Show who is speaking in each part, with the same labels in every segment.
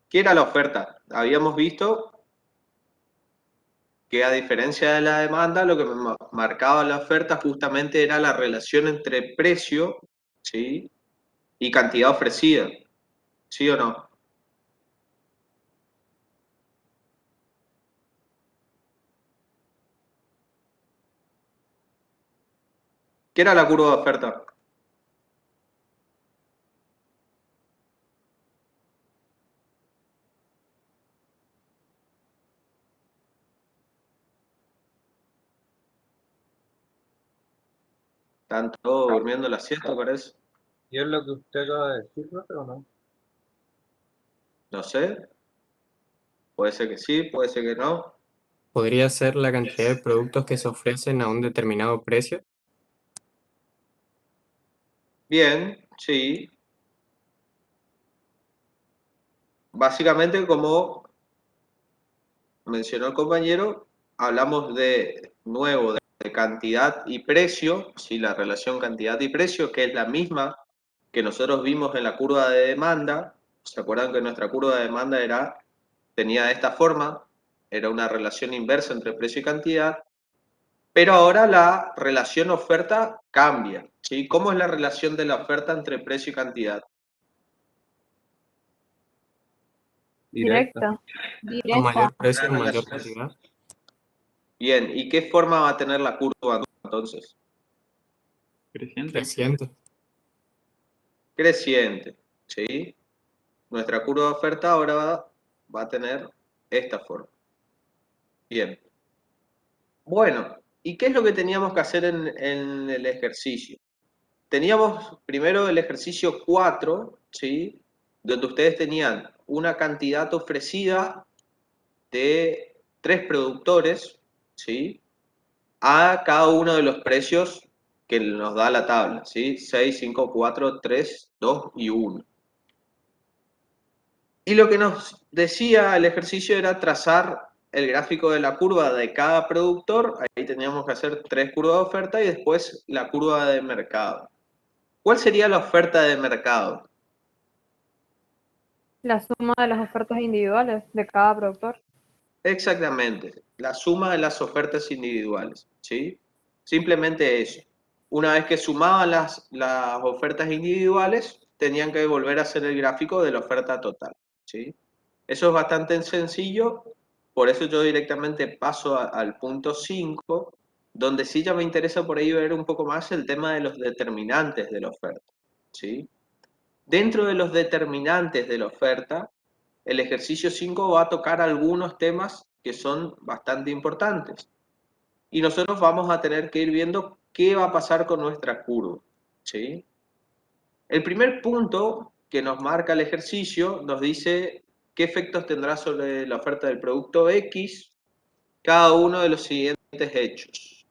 Speaker 1: ¿Qué era la oferta? Habíamos visto que a diferencia de la demanda, lo que marcaba la oferta justamente era la relación entre precio, ¿sí?, y cantidad ofrecida, ¿sí o no? ¿Qué era la curva de oferta? ¿Están todos durmiendo la siesta, parece?
Speaker 2: ¿Y es lo que usted acaba de decir, profe, o no?
Speaker 1: No sé, puede ser que sí, puede ser que no.
Speaker 3: ¿Podría ser la cantidad de productos que se ofrecen a un determinado precio?
Speaker 1: Bien, sí. Básicamente, como mencionó el compañero, hablamos de nuevo de cantidad y precio, ¿sí? La relación cantidad y precio, que es la misma que nosotros vimos en la curva de demanda. ¿Se acuerdan que nuestra curva de demanda tenía de esta forma? Era una relación inversa entre precio y cantidad, pero ahora la relación oferta cambia, ¿sí? ¿Cómo es la relación de la oferta entre precio y cantidad?
Speaker 2: Directa.
Speaker 4: Directa.
Speaker 3: A
Speaker 5: Directa.
Speaker 3: mayor precio,
Speaker 1: Una
Speaker 3: mayor
Speaker 1: relación.
Speaker 3: cantidad.
Speaker 1: Bien, ¿y qué forma va a tener la curva entonces?
Speaker 2: Creciente.
Speaker 3: Creciente.
Speaker 1: Creciente, ¿sí? Nuestra curva de oferta ahora va a tener esta forma. Bien. Bueno, ¿y qué es lo que teníamos que hacer en el ejercicio? Teníamos primero el ejercicio 4, ¿sí? Donde ustedes tenían una cantidad ofrecida de 3 productores, ¿sí?, a cada uno de los precios que nos da la tabla, ¿sí? 6, 5, 4, 3, 2 y 1. Y lo que nos decía el ejercicio era trazar el gráfico de la curva de cada productor. Ahí teníamos que hacer 3 curvas de oferta y después la curva de mercado. ¿Cuál sería la oferta de mercado?
Speaker 4: La suma de las ofertas individuales de cada productor.
Speaker 1: Exactamente, la suma de las ofertas individuales, ¿sí? Simplemente eso. Una vez que sumaban las ofertas individuales, tenían que volver a hacer el gráfico de la oferta total, ¿sí? Eso es bastante sencillo, por eso yo directamente paso al punto 5, donde sí ya me interesa por ahí ver un poco más el tema de los determinantes de la oferta, ¿sí? Dentro de los determinantes de la oferta, el ejercicio 5 va a tocar algunos temas que son bastante importantes. Y nosotros vamos a tener que ir viendo qué va a pasar con nuestra curva, ¿sí? El primer punto que nos marca el ejercicio nos dice qué efectos tendrá sobre la oferta del producto X cada uno de los siguientes hechos.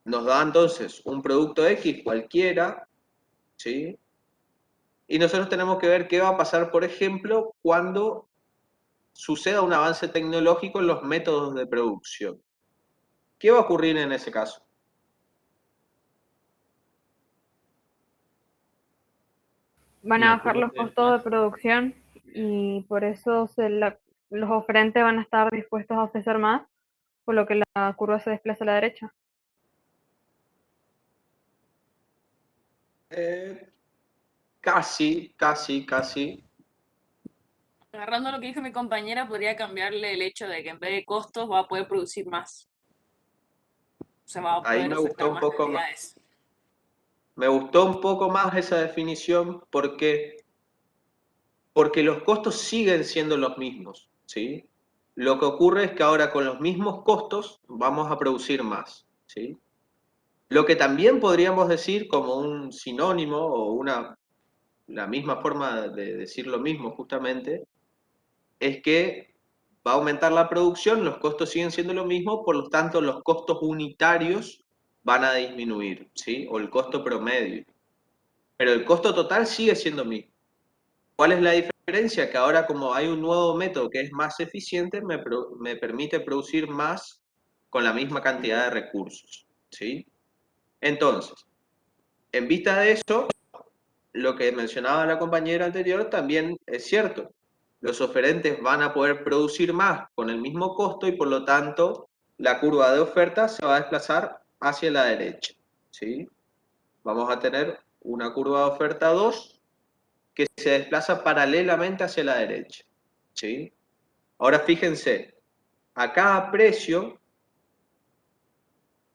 Speaker 1: Nos da entonces un producto X cualquiera, ¿sí? Y nosotros tenemos que ver qué va a pasar, por ejemplo, cuando suceda un avance tecnológico en los métodos de producción. ¿Qué va a ocurrir en ese caso?
Speaker 4: Van a
Speaker 2: La
Speaker 4: bajar
Speaker 2: curva
Speaker 4: los
Speaker 2: de
Speaker 4: costos de producción y por eso los oferentes van a estar dispuestos a ofrecer más, por lo que la curva se desplaza a la derecha.
Speaker 1: Eh, casi, casi, casi.
Speaker 5: Agarrando lo que dijo mi compañera, podría cambiarle el hecho de que en vez de costos va a poder producir más. Se va a
Speaker 1: Ahí
Speaker 5: poder
Speaker 1: me gustó
Speaker 5: ofertar
Speaker 1: un
Speaker 5: más
Speaker 1: poco más.
Speaker 5: cantidades.
Speaker 1: Me gustó un poco más esa definición porque los costos siguen siendo los mismos, ¿sí? Lo que ocurre es que ahora con los mismos costos vamos a producir más, ¿sí? Lo que también podríamos decir como un sinónimo o la misma forma de decir lo mismo justamente, es que va a aumentar la producción, los costos siguen siendo lo mismo, por lo tanto los costos unitarios van a disminuir, ¿sí? O el costo promedio. Pero el costo total sigue siendo mismo. ¿Cuál es la diferencia? Que ahora como hay un nuevo método que es más eficiente, me permite producir más con la misma cantidad de recursos, ¿sí? Entonces, en vista de eso, lo que mencionaba la compañera anterior también es cierto. los oferentes van a poder producir más con el mismo costo y por lo tanto la curva de oferta se va a desplazar hacia la derecha, ¿sí? Vamos a tener una curva de oferta 2 que se desplaza paralelamente hacia la derecha, ¿sí? Ahora fíjense, a cada precio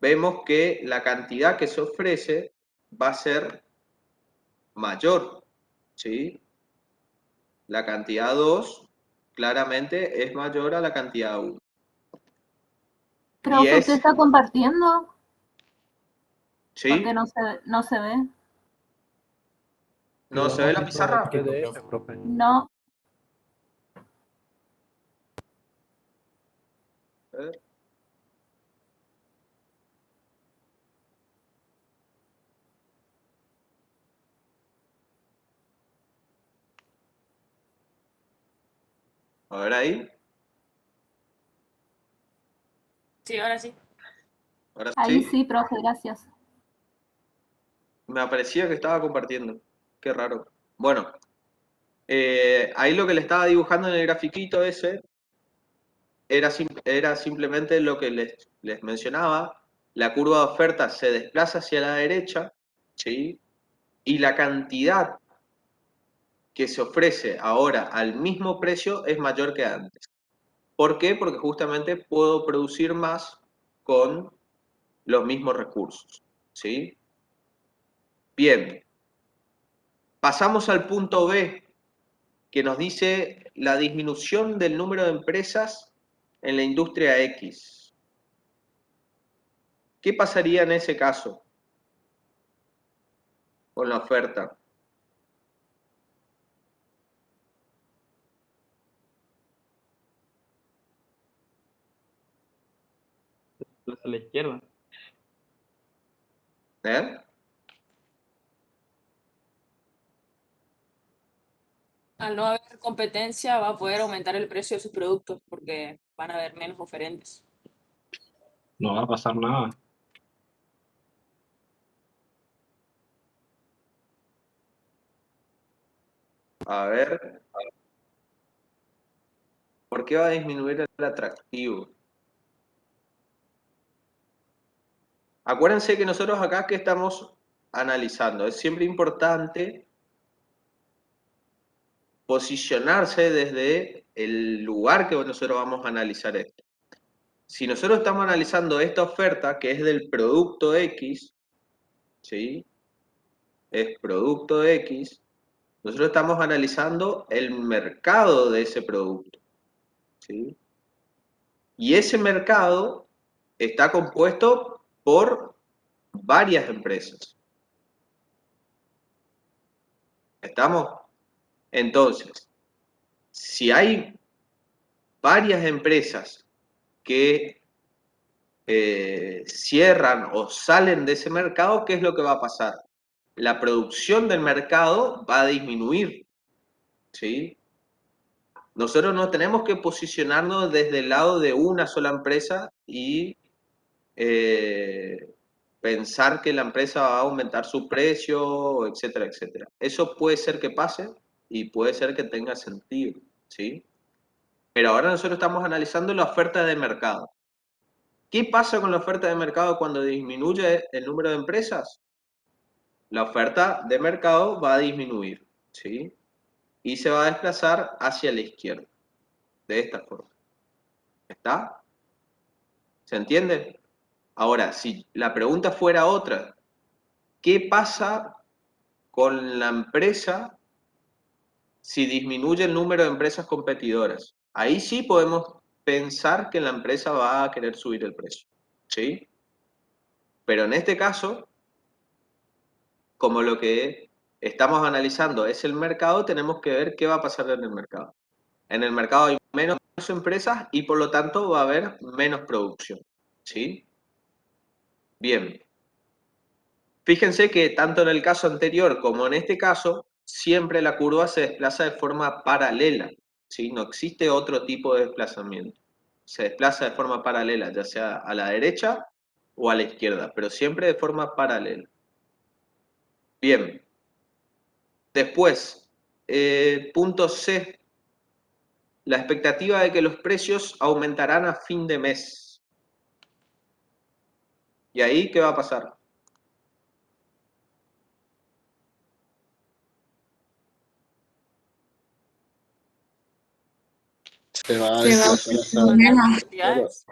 Speaker 1: vemos que la cantidad que se ofrece va a ser mayor, ¿sí? La cantidad 2 claramente es mayor a la cantidad 1. Y
Speaker 6: Profe, ¿usted
Speaker 1: es,
Speaker 6: está compartiendo? Porque
Speaker 1: ¿sí?
Speaker 6: no se ve.
Speaker 1: ¿No se ve la pizarra?
Speaker 2: PDF, profe.
Speaker 6: No.
Speaker 1: A ver. A ver ahí.
Speaker 5: Sí, ahora sí.
Speaker 1: Ahora
Speaker 6: Ahí
Speaker 1: sí.
Speaker 6: sí, profe, gracias.
Speaker 1: Me aparecía que estaba compartiendo. Qué raro. Bueno, ahí lo que le estaba dibujando en el grafiquito ese era simplemente lo que les mencionaba. La curva de oferta se desplaza hacia la derecha, ¿sí? Y la cantidad que se ofrece ahora al mismo precio es mayor que antes. ¿Por qué? Porque justamente puedo producir más con los mismos recursos, ¿sí? Bien, pasamos al punto B, que nos dice la disminución del número de empresas en la industria X. ¿Qué pasaría en ese caso con la oferta?
Speaker 2: A la izquierda.
Speaker 1: ¿Eh?
Speaker 5: Al no haber competencia, va a poder aumentar el precio de sus productos porque van a haber menos oferentes.
Speaker 2: No va a pasar nada.
Speaker 1: A ver, ¿por qué va a disminuir el atractivo? Acuérdense que nosotros acá que estamos analizando, es siempre importante posicionarse desde el lugar que nosotros vamos a analizar esto. Si nosotros estamos analizando esta oferta, que es del producto X, ¿sí? Es producto X, nosotros estamos analizando el mercado de ese producto, ¿sí? Y ese mercado está compuesto por varias empresas. ¿Estamos? Entonces, si hay varias empresas que cierran o salen de ese mercado, ¿qué es lo que va a pasar? La producción del mercado va a disminuir, ¿sí? Nosotros no tenemos que posicionarnos desde el lado de una sola empresa y pensar que la empresa va a aumentar su precio, etcétera, etcétera. Eso puede ser que pase y puede ser que tenga sentido, ¿sí? Pero ahora nosotros estamos analizando la oferta de mercado. ¿Qué pasa con la oferta de mercado cuando disminuye el número de empresas? La oferta de mercado va a disminuir, ¿sí? Y se va a desplazar hacia la izquierda, de esta forma. ¿Está? ¿Se entiende? Ahora, si la pregunta fuera otra, ¿qué pasa con la empresa si disminuye el número de empresas competidoras? Ahí sí podemos pensar que la empresa va a querer subir el precio, ¿sí? Pero en este caso, como lo que estamos analizando es el mercado, tenemos que ver qué va a pasar en el mercado. En el mercado hay menos empresas y por lo tanto va a haber menos producción, ¿sí? Bien. Fíjense que tanto en el caso anterior como en este caso, siempre la curva se desplaza de forma paralela, ¿sí? No existe otro tipo de desplazamiento. Se desplaza de forma paralela, ya sea a la derecha o a la izquierda, pero siempre de forma paralela. Bien. Después, punto C. la expectativa de que los precios aumentarán a fin de mes. ¿Y ahí qué va a pasar?
Speaker 2: Se va a
Speaker 7: Se va a
Speaker 2: desplazar
Speaker 7: poner
Speaker 5: Las
Speaker 7: a-
Speaker 5: cantidades.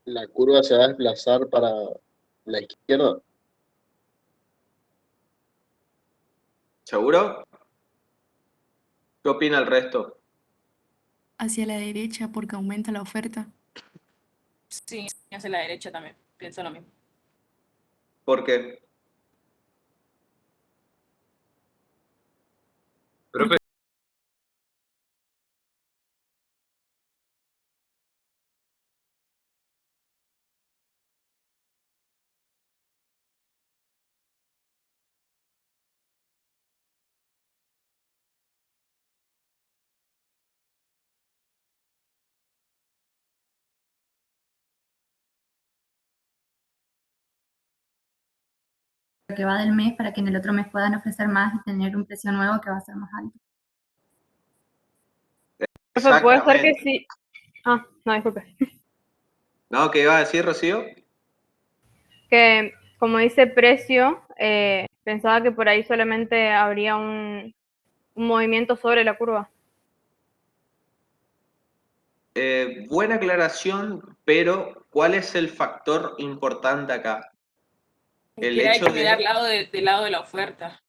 Speaker 2: la curva se va a desplazar para la izquierda.
Speaker 1: ¿Seguro? ¿Qué opina el resto?
Speaker 7: hacia la derecha porque aumenta la oferta.
Speaker 5: Sí, hacia la derecha también. Pienso lo mismo.
Speaker 1: ¿Por qué?
Speaker 3: Profe,
Speaker 8: que va del mes para que en el otro mes puedan ofrecer más y tener un precio nuevo que va a ser más alto.
Speaker 4: Profe, puede ser que
Speaker 1: Exactamente.
Speaker 4: sí. Ah, no, disculpe.
Speaker 1: ¿No? ¿Qué iba a decir, Rocío?
Speaker 4: Que como dice precio, pensaba que por ahí solamente habría un movimiento sobre la curva.
Speaker 1: Buena aclaración, pero ¿cuál es el factor importante acá? El
Speaker 5: Que hay
Speaker 1: hecho
Speaker 5: que mirar
Speaker 1: de,
Speaker 5: del lado de la oferta.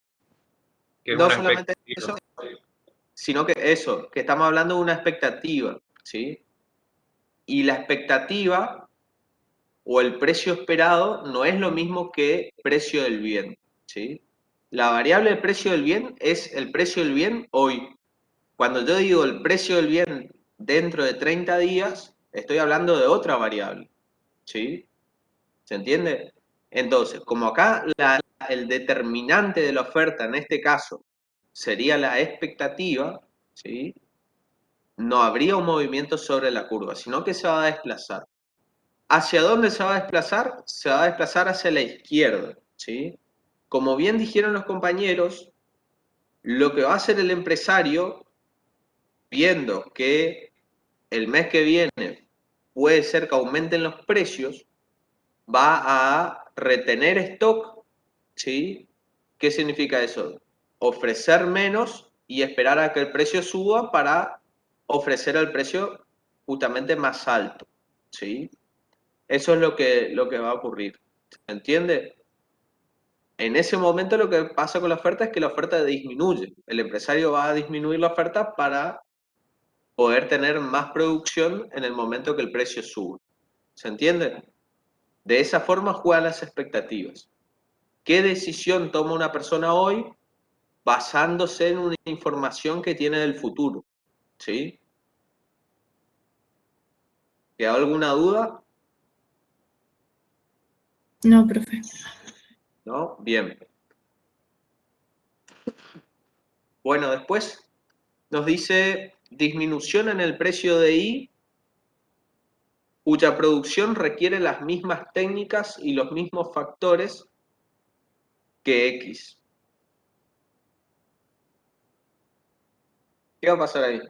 Speaker 3: que es
Speaker 1: no
Speaker 3: una
Speaker 1: solamente
Speaker 3: expectativa.
Speaker 1: eso, sino que eso, que estamos hablando de una expectativa, ¿sí? Y la expectativa o el precio esperado no es lo mismo que precio del bien, ¿sí? La variable del precio del bien es el precio del bien hoy. Cuando yo digo el precio del bien dentro de 30 días, estoy hablando de otra variable, ¿sí? ¿Se entiende? Entonces, como acá el determinante de la oferta en este caso sería la expectativa, ¿sí? No habría un movimiento sobre la curva, sino que se va a desplazar. ¿Hacia dónde se va a desplazar? Se va a desplazar hacia la izquierda, ¿sí? Como bien dijeron los compañeros, lo que va a hacer el empresario, viendo que el mes que viene puede ser que aumenten los precios, va a retener stock, ¿sí? ¿Qué significa eso? Ofrecer menos y esperar a que el precio suba para ofrecer el precio justamente más alto, ¿sí? Eso es lo que va a ocurrir, ¿se entiende? En ese momento lo que pasa con la oferta es que la oferta disminuye. El empresario va a disminuir la oferta para poder tener más producción en el momento que el precio sube. ¿Se entiende? De esa forma juegan las expectativas. ¿Qué decisión toma una persona hoy basándose en una información que tiene del futuro? ¿Sí? ¿Queda alguna duda?
Speaker 7: No, profe.
Speaker 1: ¿No? Bien. Bueno, después nos dice disminución en el precio de I, cuya producción requiere las mismas técnicas y los mismos factores que X. ¿Qué va a pasar ahí?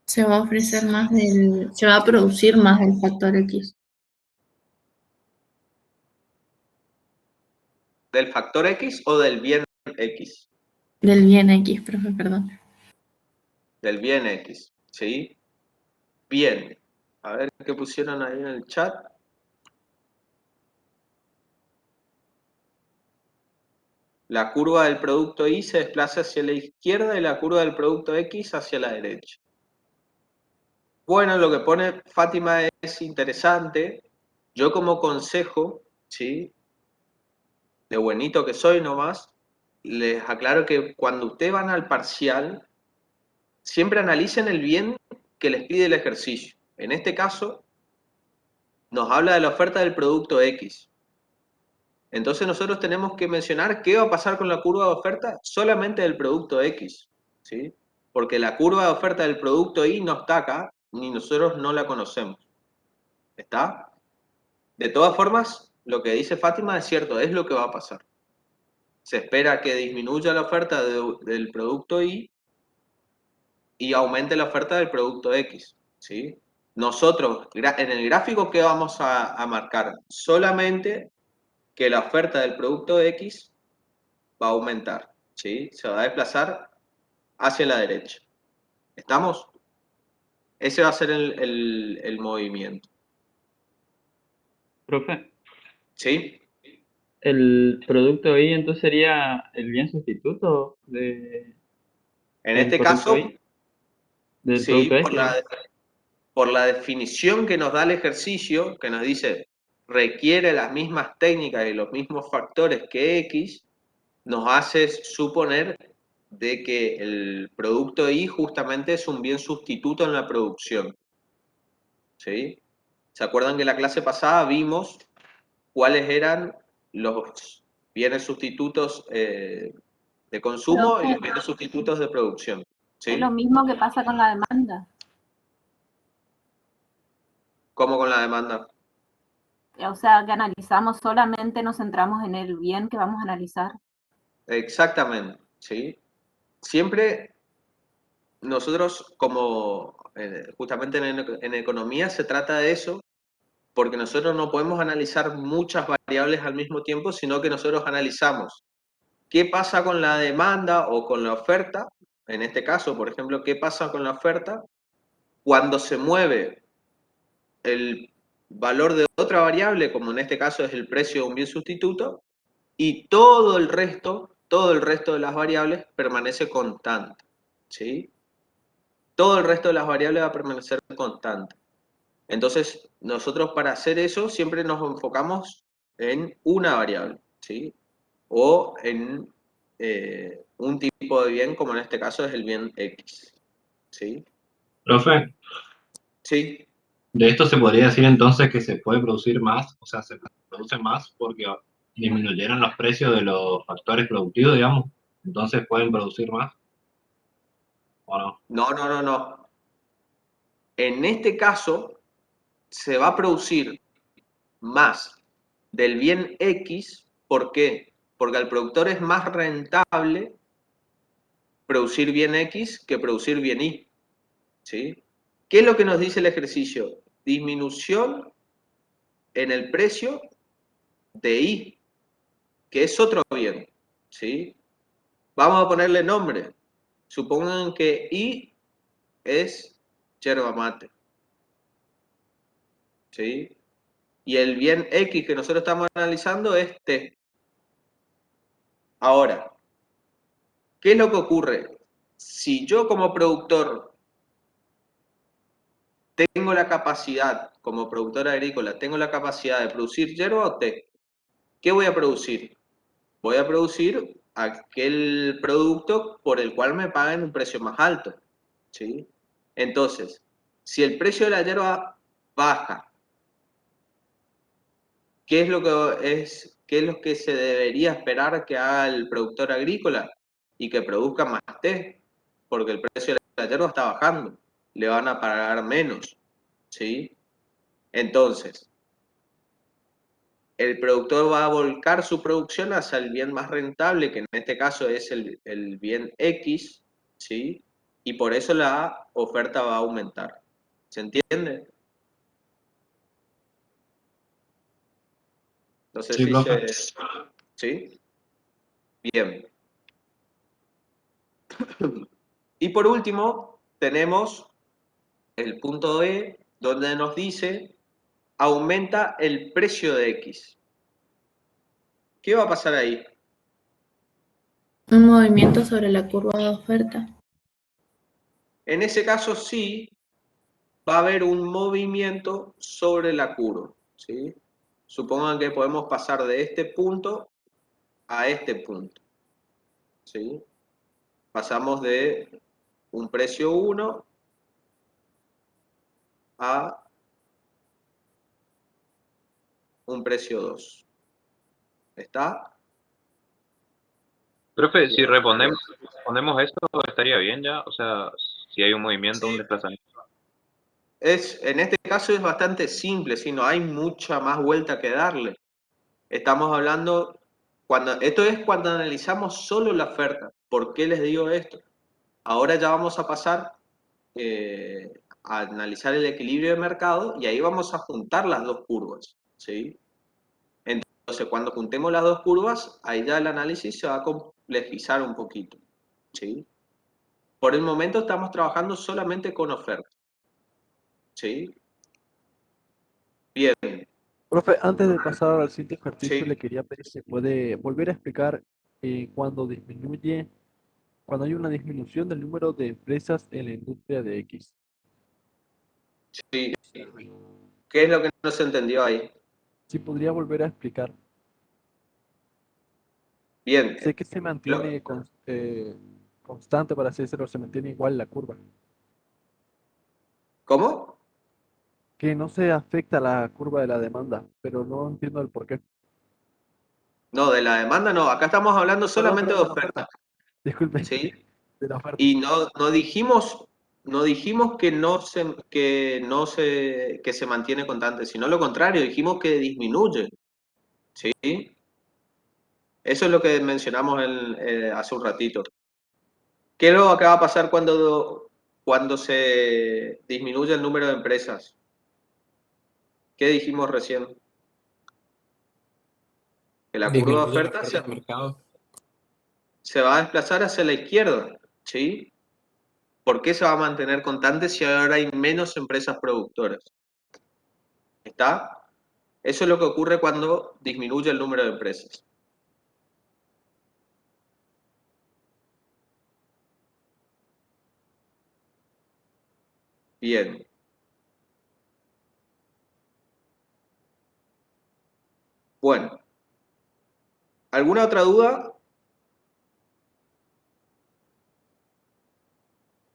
Speaker 7: Se va a ofrecer más se va a producir más del factor X.
Speaker 1: ¿Del factor X o del bien X?
Speaker 7: Del bien X, profe, perdón.
Speaker 1: Del bien X, ¿sí? Bien. A ver qué pusieron ahí en el chat. La curva del producto Y se desplaza hacia la izquierda y la curva del producto X hacia la derecha. Bueno, lo que pone Fátima es interesante. Yo como consejo, ¿sí? De buenito que soy nomás, les aclaro que cuando ustedes van al parcial, siempre analicen el bien que les pide el ejercicio. En este caso, nos habla de la oferta del producto X. Entonces nosotros tenemos que mencionar qué va a pasar con la curva de oferta solamente del producto X, ¿sí? Porque la curva de oferta del producto Y no está acá, ni nosotros no la conocemos. ¿Está? De todas formas, lo que dice Fátima es cierto, es lo que va a pasar. Se espera que disminuya la oferta del producto Y y aumente la oferta del producto X, ¿sí? Nosotros, en el gráfico que vamos a marcar, solamente que la oferta del producto X va a aumentar, ¿sí? Se va a desplazar hacia la derecha. ¿Estamos? Ese va a ser el movimiento.
Speaker 9: Profe,
Speaker 1: ¿Sí?
Speaker 9: el producto I entonces sería el bien sustituto
Speaker 1: En
Speaker 9: del
Speaker 1: este
Speaker 9: producto
Speaker 1: caso,
Speaker 9: I, del
Speaker 1: sí,
Speaker 9: producto S.
Speaker 1: por la definición que nos da el ejercicio, que nos dice requiere las mismas técnicas y los mismos factores que X, nos hace suponer de que el producto Y justamente es un bien sustituto en la producción. ¿Sí? ¿Se acuerdan que en la clase pasada vimos cuáles eran los bienes sustitutos de consumo y
Speaker 6: Profe,
Speaker 1: los bienes sustitutos de producción?
Speaker 6: es lo
Speaker 1: ¿Sí?
Speaker 6: mismo que pasa con la demanda.
Speaker 1: ¿Cómo con la demanda?
Speaker 6: O sea, que analizamos solamente, nos centramos en el bien que vamos a analizar.
Speaker 1: Exactamente, ¿sí? Siempre nosotros, como justamente en economía se trata de eso, porque nosotros no podemos analizar muchas variables al mismo tiempo, sino que nosotros analizamos qué pasa con la demanda o con la oferta, en este caso, por ejemplo, qué pasa con la oferta cuando se mueve el valor de otra variable, como en este caso es el precio de un bien sustituto, y todo el resto de las variables permanece constante, ¿sí? Todo el resto de las variables va a permanecer constante. Entonces, nosotros para hacer eso siempre nos enfocamos en una variable, ¿sí? O en un tipo de bien, como en este caso es el bien X, ¿sí?
Speaker 3: Profe,
Speaker 1: Sí,
Speaker 3: de esto se podría decir entonces que se puede producir más, o sea, se produce más porque disminuyeron los precios de los factores productivos, digamos, entonces pueden producir más, ¿o no?
Speaker 1: no. En este caso, se va a producir más del bien X, ¿por qué? Porque al productor es más rentable producir bien X que producir bien Y, ¿sí? ¿Qué es lo que nos dice el ejercicio? Disminución en el precio de Y, que es otro bien, ¿sí? Vamos a ponerle nombre. Supongan que Y es yerba mate, ¿sí? Y el bien X que nosotros estamos analizando es T. Ahora, ¿qué es lo que ocurre? Si yo como productor tengo la capacidad, como productor agrícola, tengo la capacidad de producir yerba o té, ¿qué voy a producir? Voy a producir aquel producto por el cual me paguen un precio más alto, ¿sí? Entonces, si el precio de la hierba baja, ¿qué es lo que se debería esperar que haga el productor agrícola? Y que produzca más té, porque el precio de la hierba está bajando, le van a pagar menos, ¿sí? Entonces, el productor va a volcar su producción hacia el bien más rentable, que en este caso es el bien X, ¿sí? Y por eso la oferta va a aumentar. ¿Se entiende? No sé
Speaker 3: Sí,
Speaker 1: si
Speaker 3: profe.
Speaker 1: ¿Sí? Bien. Y por último, tenemos el punto E, donde nos dice, aumenta el precio de X. ¿Qué va a pasar ahí?
Speaker 7: Un movimiento sobre la curva de oferta.
Speaker 1: En ese caso sí, va a haber un movimiento sobre la curva, ¿sí? Supongan que podemos pasar de este punto a este punto, ¿sí? Pasamos de un precio 1 a un precio 2. ¿Está?
Speaker 10: Profe, si respondemos esto, estaría bien ya. O sea, si hay un movimiento, un
Speaker 1: Sí.
Speaker 10: desplazamiento.
Speaker 1: En este caso es bastante simple, si no hay mucha más vuelta que darle. Estamos hablando, esto es cuando analizamos solo la oferta. ¿Por qué les digo esto? Ahora ya vamos a pasar a analizar el equilibrio de mercado y ahí vamos a juntar las dos curvas, ¿sí? Entonces, cuando juntemos las dos curvas, ahí ya el análisis se va a complejizar un poquito, ¿sí? Por el momento estamos trabajando solamente con oferta, ¿sí? Bien,
Speaker 11: Profe, antes de pasar al siguiente ejercicio, le
Speaker 1: sí,
Speaker 11: quería pedir si puede volver a explicar cuando hay una disminución del número de empresas en la industria de X.
Speaker 1: sí. ¿Qué es lo que no se entendió ahí?
Speaker 11: Si podría volver a explicar.
Speaker 1: Bien,
Speaker 11: Sé que se mantiene constante, para así decirlo, se mantiene igual la curva.
Speaker 1: ¿cómo?
Speaker 11: Que no se afecta la curva de la demanda, pero no entiendo el por qué.
Speaker 1: No, de la demanda no, acá estamos hablando
Speaker 11: Perdón,
Speaker 1: solamente
Speaker 11: perdón,
Speaker 1: de
Speaker 11: de la
Speaker 1: oferta,
Speaker 11: oferta. Disculpe,
Speaker 1: ¿sí?
Speaker 11: de la oferta.
Speaker 1: Y no dijimos que se mantiene constante, sino lo contrario, dijimos que disminuye, ¿sí? Eso es lo que mencionamos hace un ratito. ¿Qué es lo que va a pasar cuando se disminuye el número de empresas? ¿Qué dijimos recién? Que la curva de
Speaker 12: Disminuye la
Speaker 1: oferta
Speaker 12: oferta del mercado.
Speaker 1: se va a desplazar hacia la izquierda, ¿sí? ¿Por qué se va a mantener constante si ahora hay menos empresas productoras? ¿Está? Eso es lo que ocurre cuando disminuye el número de empresas. Bien. Bueno. ¿Alguna otra duda?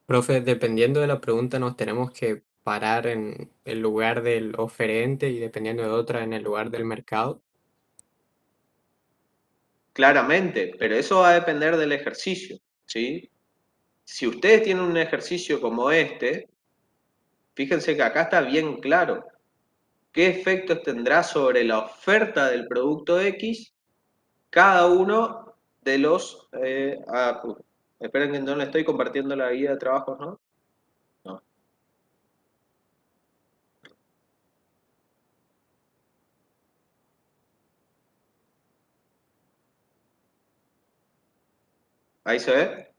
Speaker 12: Profe, dependiendo de la pregunta nos tenemos que parar en el lugar del oferente y dependiendo de otra en el lugar del mercado.
Speaker 1: Claramente, pero eso va a depender del ejercicio, ¿sí? Si ustedes tienen un ejercicio como este, fíjense que acá está bien claro qué efectos tendrá sobre la oferta del producto X cada uno de los... esperen que no le estoy compartiendo la guía de trabajos, ¿no? No. ¿Ahí se ve?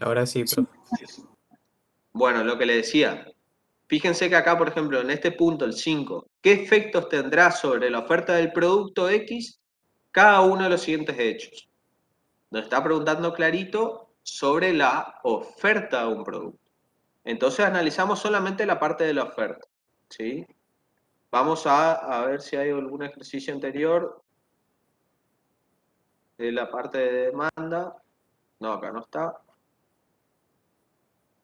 Speaker 12: Ahora sí, profe.
Speaker 1: Bueno, lo que le decía. Fíjense que acá, por ejemplo, en este punto, el 5, ¿qué efectos tendrá sobre la oferta del producto X cada uno de los siguientes hechos? Nos está preguntando clarito sobre la oferta de un producto. Entonces analizamos solamente la parte de la oferta, ¿sí? Vamos a ver si hay algún ejercicio anterior de la parte de demanda. No, acá no está.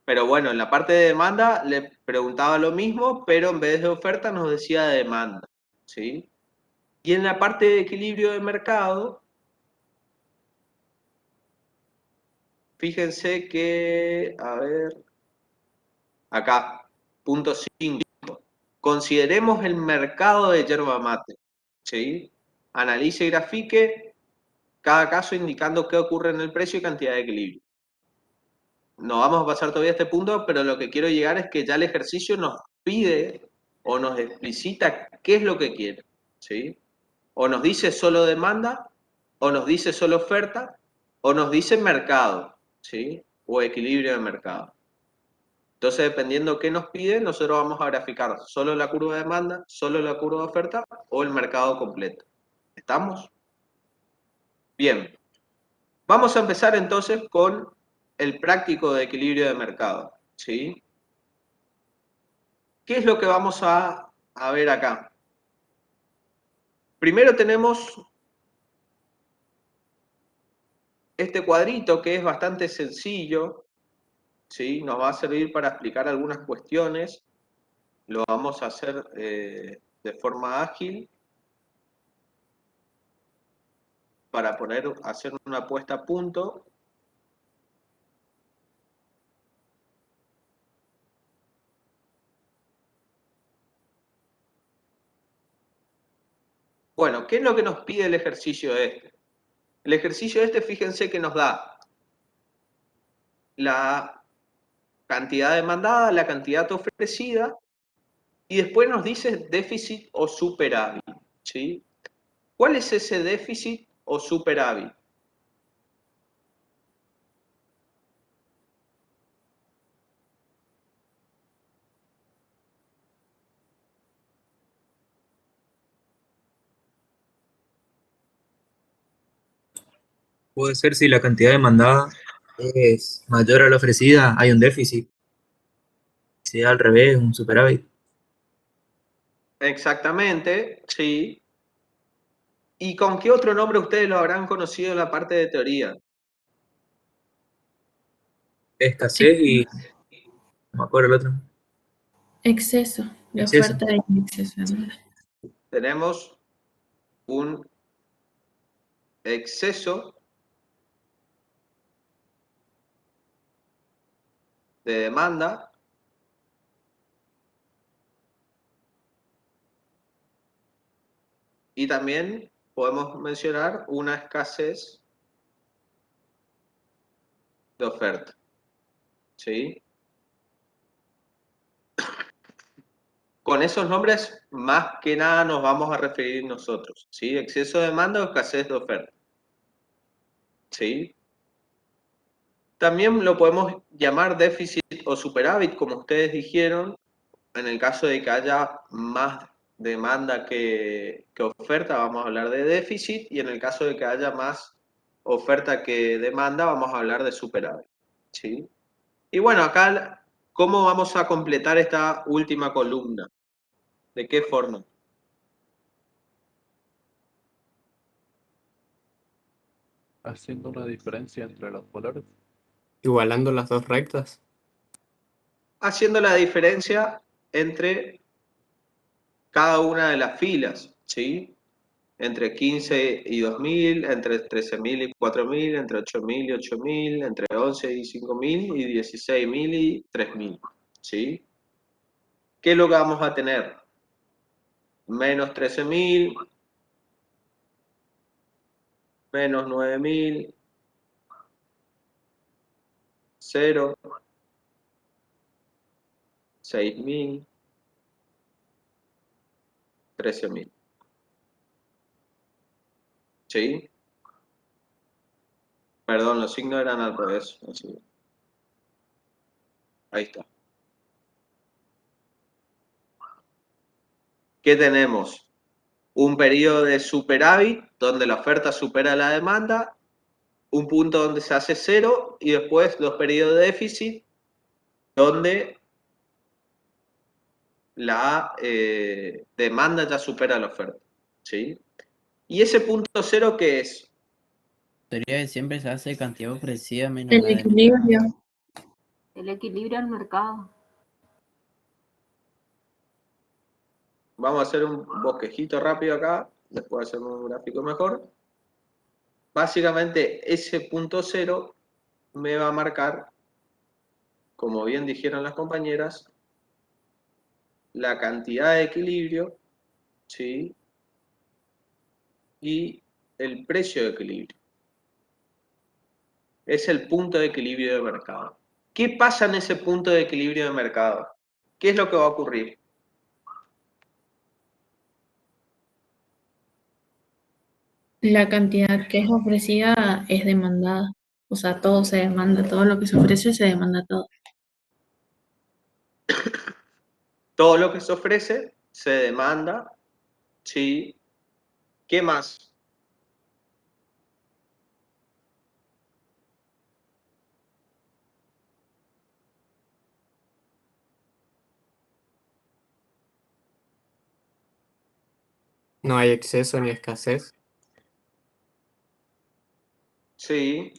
Speaker 1: Pero bueno, en la parte de demanda le preguntaba lo mismo, pero en vez de oferta nos decía de demanda, ¿sí? Y en la parte de equilibrio de mercado, fíjense que, a ver, acá, punto 5. Consideremos el mercado de yerba mate, ¿sí? Analice y grafique cada caso indicando qué ocurre en el precio y cantidad de equilibrio. No vamos a pasar todavía a este punto, pero lo que quiero llegar es que ya el ejercicio nos pide o nos explicita qué es lo que quiere, ¿sí? O nos dice solo demanda, o nos dice solo oferta, o nos dice mercado, ¿sí? O equilibrio de mercado. Entonces, dependiendo qué nos pide, nosotros vamos a graficar solo la curva de demanda, solo la curva de oferta o el mercado completo. ¿Estamos? Bien. Vamos a empezar entonces con el práctico de equilibrio de mercado, ¿sí? ¿Qué es lo que vamos a ver acá? Primero tenemos este cuadrito que es bastante sencillo, ¿sí? Nos va a servir para explicar algunas cuestiones. Lo vamos a hacer de forma ágil. para hacer una puesta a punto. Bueno, ¿qué es lo que nos pide el ejercicio este? El ejercicio este, fíjense que nos da la cantidad demandada, la cantidad ofrecida, y después nos dice déficit o superávit, ¿sí? ¿Cuál es ese déficit o superávit?
Speaker 13: Puede ser si la cantidad demandada es mayor a la ofrecida, hay un déficit. Si es al revés, un superávit.
Speaker 1: Exactamente, sí. ¿Y con qué otro nombre ustedes lo habrán conocido en la parte de teoría?
Speaker 13: Escasez y... no me acuerdo el otro.
Speaker 7: Exceso, de
Speaker 13: Exceso.
Speaker 7: oferta y exceso.
Speaker 1: Tenemos un exceso de demanda y también podemos mencionar una escasez de oferta, ¿sí? Con esos nombres, más que nada nos vamos a referir nosotros, ¿sí? Exceso de demanda o escasez de oferta, ¿sí? También lo podemos llamar déficit o superávit, como ustedes dijeron, en el caso de que haya más demanda que oferta, vamos a hablar de déficit, y en el caso de que haya más oferta que demanda, vamos a hablar de superávit, ¿sí? Y bueno, acá, ¿cómo vamos a completar esta última columna? ¿De qué forma?
Speaker 11: Haciendo una diferencia entre los valores.
Speaker 12: Igualando las dos rectas.
Speaker 1: Haciendo la diferencia entre cada una de las filas, ¿sí? Entre 15 y 2000, entre 13.000 y 4.000, entre 8.000 y 8.000, entre 11 y 5.000 y 16.000 y 3.000, ¿sí? ¿Qué es lo que vamos a tener? Menos 13.000, menos 9.000, 0, 6.000, 13.000. ¿Sí? Perdón, los signos eran al revés. Así. Ahí está. ¿Qué tenemos? Un periodo de superávit donde la oferta supera la demanda, un punto donde se hace cero y después los periodos de déficit donde la demanda ya supera la oferta. ¿Sí? ¿Y ese punto cero qué es?
Speaker 14: Teoría que siempre se hace cantidad ofrecida menos
Speaker 7: El
Speaker 14: la demanda.
Speaker 7: equilibrio.
Speaker 6: El equilibrio del mercado.
Speaker 1: Vamos a hacer un bosquejito rápido acá, después hacer un gráfico mejor. Básicamente ese punto cero me va a marcar, como bien dijeron las compañeras, la cantidad de equilibrio, ¿sí? Y el precio de equilibrio. Es el punto de equilibrio de mercado. ¿Qué pasa en ese punto de equilibrio de mercado? ¿Qué es lo que va a ocurrir?
Speaker 7: La cantidad que es ofrecida es demandada. O sea, todo se demanda, todo lo que se ofrece se demanda todo.
Speaker 1: Todo lo que se ofrece se demanda, ¿sí? ¿Qué más?
Speaker 12: No hay exceso ni escasez.
Speaker 1: Sí,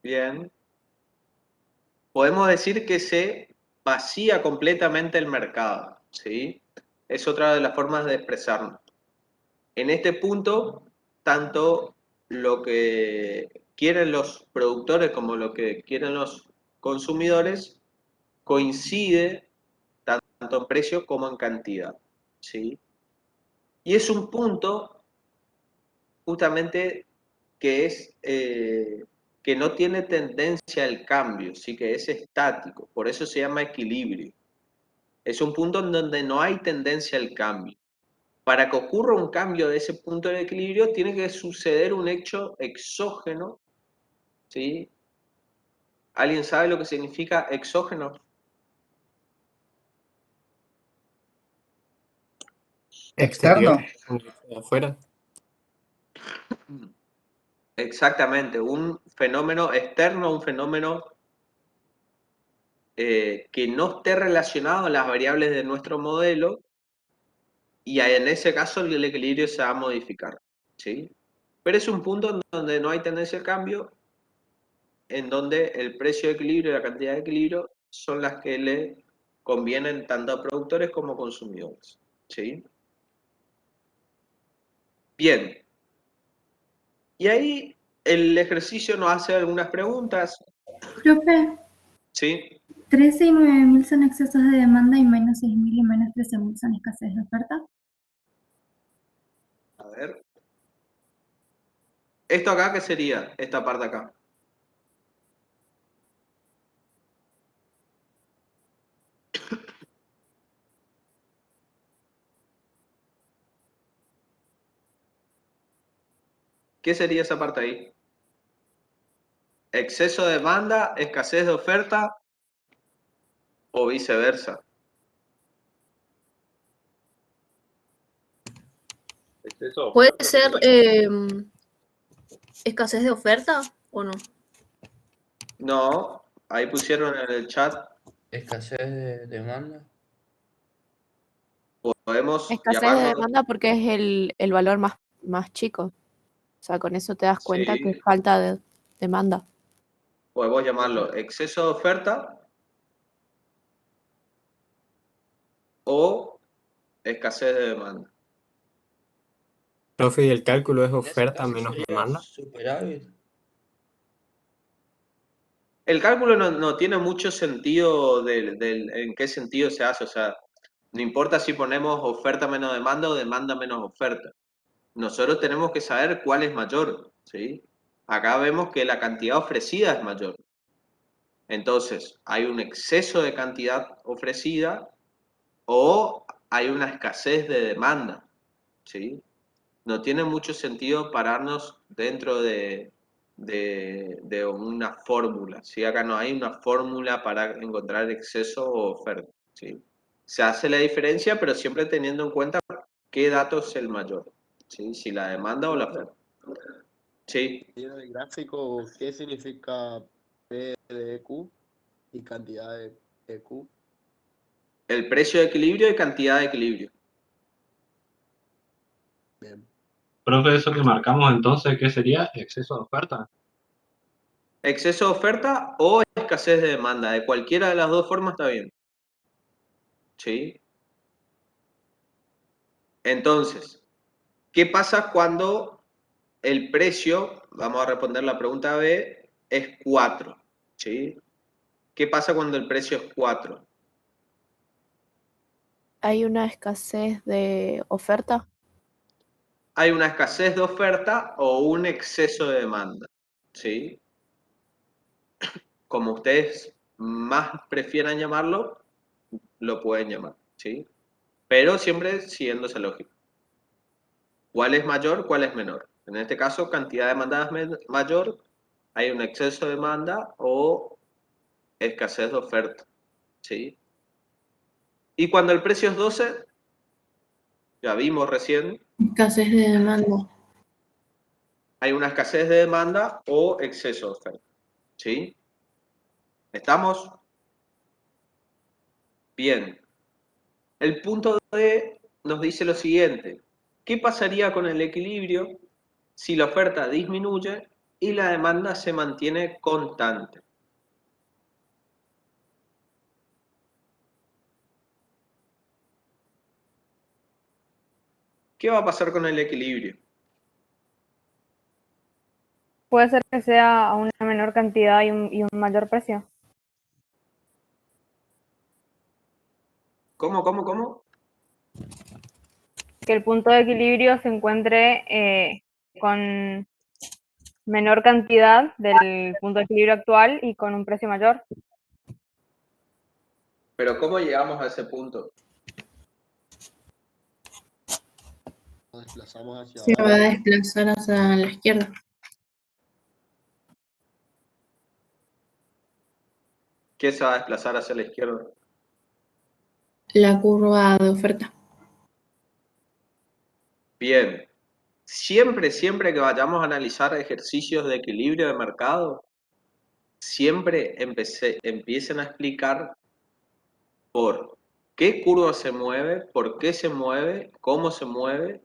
Speaker 1: bien. Podemos decir que se vacía completamente el mercado, ¿sí? Es otra de las formas de expresarlo. En este punto, tanto lo que quieren los productores como lo que quieren los consumidores coincide tanto en precio como en cantidad, ¿sí? Y es un punto justamente que es que no tiene tendencia al cambio, sí que es estático, por eso se llama equilibrio. Es un punto en donde no hay tendencia al cambio. Para que ocurra un cambio de ese punto de equilibrio, tiene que suceder un hecho exógeno, ¿sí? ¿Alguien sabe lo que significa exógeno?
Speaker 12: Exterior,
Speaker 15: Externo.
Speaker 12: de afuera.
Speaker 1: Exactamente, un fenómeno externo, un fenómeno que no esté relacionado a las variables de nuestro modelo, y en ese caso el equilibrio se va a modificar, ¿sí? Pero es un punto en donde no hay tendencia al cambio, en donde el precio de equilibrio y la cantidad de equilibrio son las que le convienen tanto a productores como a consumidores, ¿sí? Bien. Y ahí el ejercicio nos hace algunas preguntas,
Speaker 8: Profe,
Speaker 1: ¿sí?
Speaker 8: 13 y 9.000 son excesos de demanda y menos 6.000 y menos 13.000 son escasez de oferta.
Speaker 1: A ver. ¿Esto acá qué sería? Esta parte acá. ¿Qué sería esa parte ahí? ¿Exceso de demanda, escasez de oferta o viceversa?
Speaker 10: Exceso de
Speaker 16: ¿Puede
Speaker 10: oferta
Speaker 16: ser
Speaker 10: sería.
Speaker 16: escasez de oferta o no?
Speaker 1: No, ahí pusieron en el chat.
Speaker 14: Escasez de demanda.
Speaker 1: Podemos
Speaker 17: Escasez de
Speaker 1: llamarlo,
Speaker 17: demanda porque es el valor más chico. O sea, con eso te das cuenta que
Speaker 1: sí,
Speaker 17: es falta de demanda.
Speaker 1: podemos llamarlo exceso de oferta o escasez de demanda.
Speaker 12: Profe, ¿y el cálculo es
Speaker 14: En ese
Speaker 12: oferta
Speaker 14: caso
Speaker 12: menos
Speaker 14: sería
Speaker 12: demanda?
Speaker 14: superávit.
Speaker 1: El cálculo no tiene mucho sentido en qué sentido se hace, o sea, no importa si ponemos oferta menos demanda o demanda menos oferta. Nosotros tenemos que saber cuál es mayor, ¿sí? Acá vemos que la cantidad ofrecida es mayor. Entonces, hay un exceso de cantidad ofrecida o hay una escasez de demanda, ¿sí? No tiene mucho sentido pararnos dentro de una fórmula, ¿sí? Acá no hay una fórmula para encontrar exceso o oferta, ¿sí? Se hace la diferencia, pero siempre teniendo en cuenta qué dato es el mayor, ¿sí? Si la demanda o la oferta. Sí,
Speaker 2: ¿Tiene el gráfico qué significa P de Q y cantidad de Q?
Speaker 1: el precio de equilibrio y cantidad de equilibrio.
Speaker 2: Bien.
Speaker 3: Profe, eso que marcamos entonces, ¿qué sería? ¿Exceso de oferta?
Speaker 1: Exceso de oferta o escasez de demanda, de cualquiera de las dos formas está bien. ¿Sí? Entonces, ¿qué pasa cuando el precio, vamos a responder la pregunta B, es 4? ¿Sí? ¿Qué pasa cuando el precio es 4?
Speaker 17: ¿Hay una escasez de oferta?
Speaker 1: Hay una escasez de oferta o un exceso de demanda. ¿Sí? Como ustedes más prefieran llamarlo, lo pueden llamar. ¿Sí? Pero siempre siguiendo esa lógica. ¿Cuál es mayor? ¿Cuál es menor? En este caso, cantidad de demandadas mayor, hay un exceso de demanda o escasez de oferta. ¿Sí? Y cuando el precio es 12, ya vimos recién,
Speaker 7: Escasez de demanda.
Speaker 1: hay una escasez de demanda o exceso de oferta. ¿Sí? ¿Estamos? Bien. El punto D nos dice lo siguiente. ¿Qué pasaría con el equilibrio si la oferta disminuye y la demanda se mantiene constante? ¿Qué va a pasar con el equilibrio?
Speaker 4: puede ser que sea a una menor cantidad y un mayor precio.
Speaker 1: ¿Cómo?
Speaker 4: Que el punto de equilibrio se encuentre con menor cantidad del punto de equilibrio actual y con un precio mayor.
Speaker 1: Pero ¿cómo llegamos a ese punto?
Speaker 2: Nos desplazamos hacia
Speaker 7: Se va a
Speaker 2: abajo.
Speaker 7: desplazar hacia la izquierda.
Speaker 1: ¿Qué se va a desplazar hacia la izquierda?
Speaker 7: La curva de oferta.
Speaker 1: Bien. Siempre que vayamos a analizar ejercicios de equilibrio de mercado, siempre empiecen a explicar por qué curva se mueve, por qué se mueve, cómo se mueve,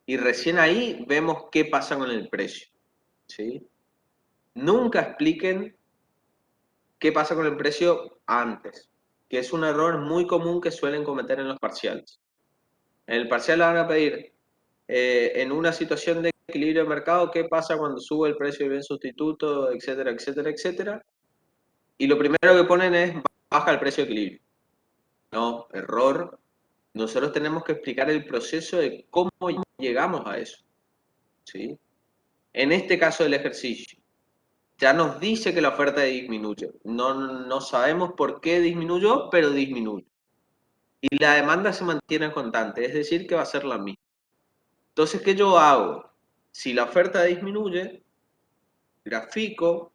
Speaker 1: y recién ahí vemos qué pasa con el precio, ¿sí? Nunca expliquen qué pasa con el precio antes, que es un error muy común que suelen cometer en los parciales. En el parcial le van a pedir, en una situación de equilibrio de mercado, qué pasa cuando sube el precio del bien sustituto, etcétera, etcétera, etcétera. Y lo primero que ponen es, baja el precio de equilibrio. No, error. Nosotros tenemos que explicar el proceso de cómo llegamos a eso, ¿sí? En este caso del ejercicio, ya nos dice que la oferta disminuye. No sabemos por qué disminuyó, pero disminuye. Y la demanda se mantiene constante, es decir, que va a ser la misma. Entonces, ¿qué yo hago? Si la oferta disminuye, grafico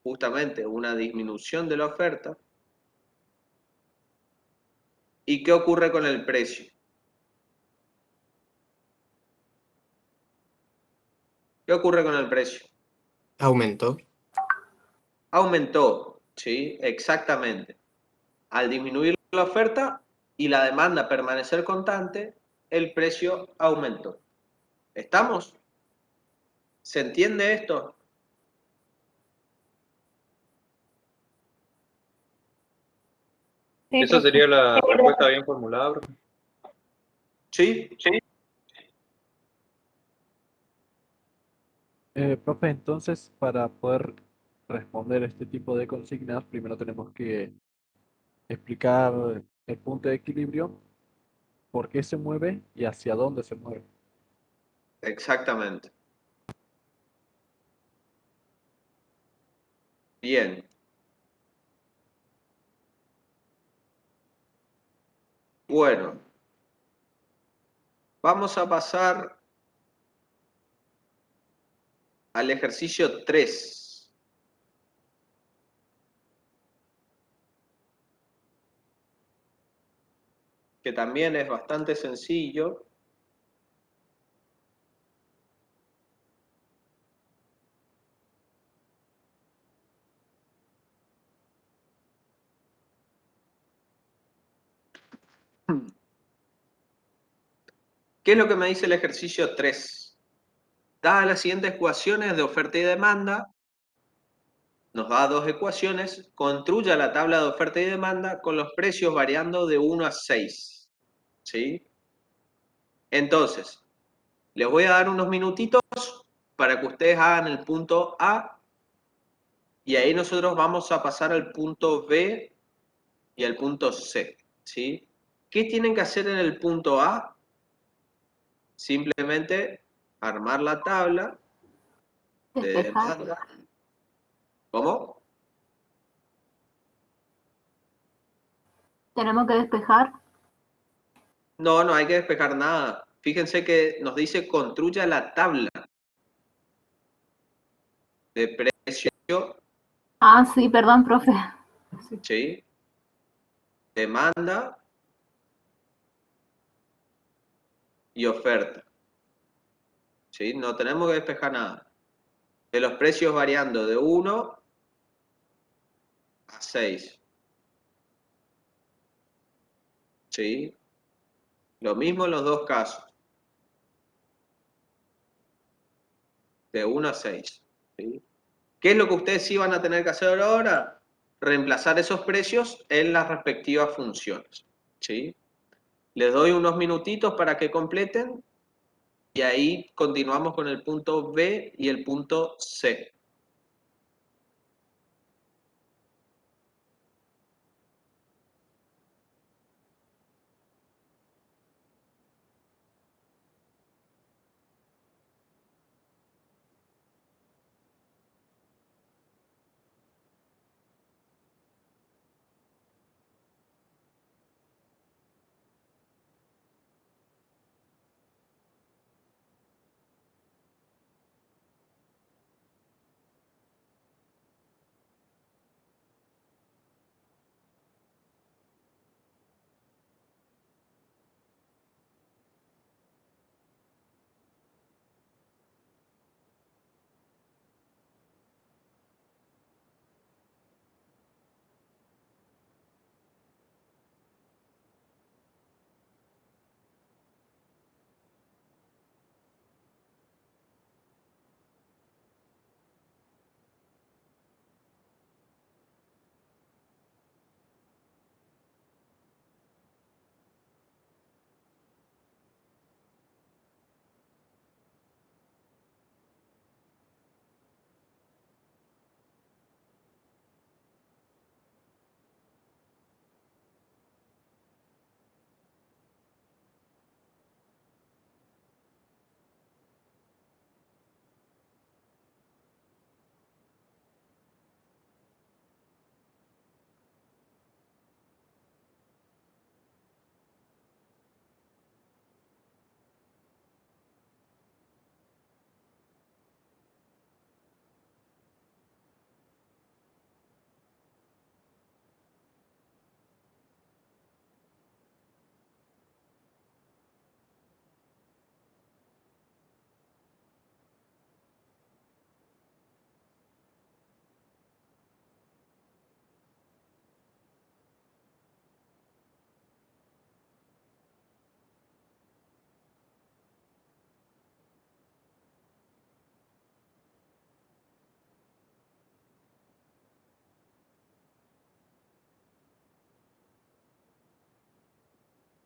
Speaker 1: justamente una disminución de la oferta. ¿Y qué ocurre con el precio? ¿Qué ocurre con el precio?
Speaker 12: Aumentó.
Speaker 1: Aumentó, ¿sí? Exactamente. Al disminuir la oferta y la demanda permanecer constante, el precio aumentó. ¿Estamos? ¿Se entiende esto?
Speaker 4: Sí,
Speaker 10: ¿Esa
Speaker 4: profe.
Speaker 10: sería la respuesta bien formulada, profe?
Speaker 1: Sí.
Speaker 11: Profe, entonces, para poder responder este tipo de consignas, primero tenemos que explicar el punto de equilibrio, por qué se mueve y hacia dónde se mueve.
Speaker 1: Exactamente. Bien. Bueno. Vamos a pasar al ejercicio 3. Que también es bastante sencillo. ¿Qué es lo que me dice el ejercicio 3? Dadas las siguientes ecuaciones de oferta y demanda, nos da dos ecuaciones, construya la tabla de oferta y demanda con los precios variando de 1 a 6. ¿Sí? Entonces, les voy a dar unos minutitos para que ustedes hagan el punto A y ahí nosotros vamos a pasar al punto B y al punto C. ¿Sí? ¿Qué tienen que hacer en el punto A? Simplemente armar la tabla de
Speaker 6: Despejar.
Speaker 1: demanda. ¿Cómo?
Speaker 6: Tenemos que despejar.
Speaker 1: No hay que despejar nada. Fíjense que nos dice construya la tabla de precio,
Speaker 6: Ah, sí, perdón, profe.
Speaker 1: ¿sí? Demanda y oferta. ¿Sí? No tenemos que despejar nada. De los precios variando de 1 a 6. ¿Sí? Lo mismo en los dos casos. De 1 a 6. ¿Sí? ¿Qué es lo que ustedes sí van a tener que hacer ahora? Reemplazar esos precios en las respectivas funciones. ¿Sí? Les doy unos minutitos para que completen Y ahí continuamos con el punto B y el punto C.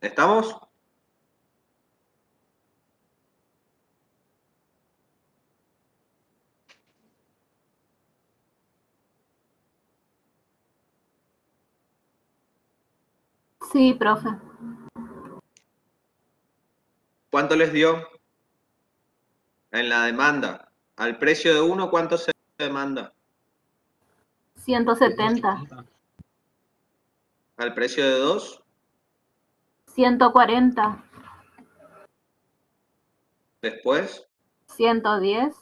Speaker 1: ¿Estamos?
Speaker 6: Sí, profe.
Speaker 1: ¿Cuánto les dio en la demanda? Al precio de 1, ¿cuánto se demanda?
Speaker 6: 170.
Speaker 1: Al precio de 2,
Speaker 6: 140.
Speaker 1: después,
Speaker 6: 110.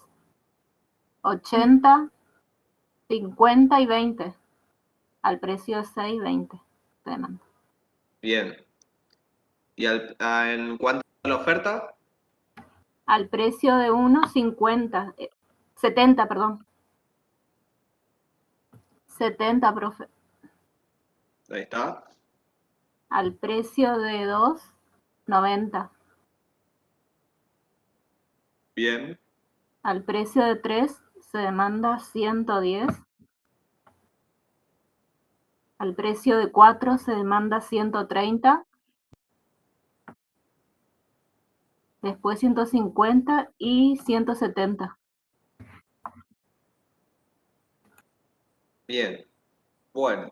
Speaker 6: 80. 50 y 20. Al precio de 6,20. Demanda.
Speaker 1: bien. ¿Y en cuánto a la oferta?
Speaker 6: Al precio de 1, 50. 70, perdón. 70, profe.
Speaker 1: Ahí está.
Speaker 6: Al precio de 2, 90.
Speaker 1: Bien.
Speaker 6: Al precio de 3 se demanda 110. Al precio de 4 se demanda 130. Después 150 y 170.
Speaker 1: Bien. Bueno.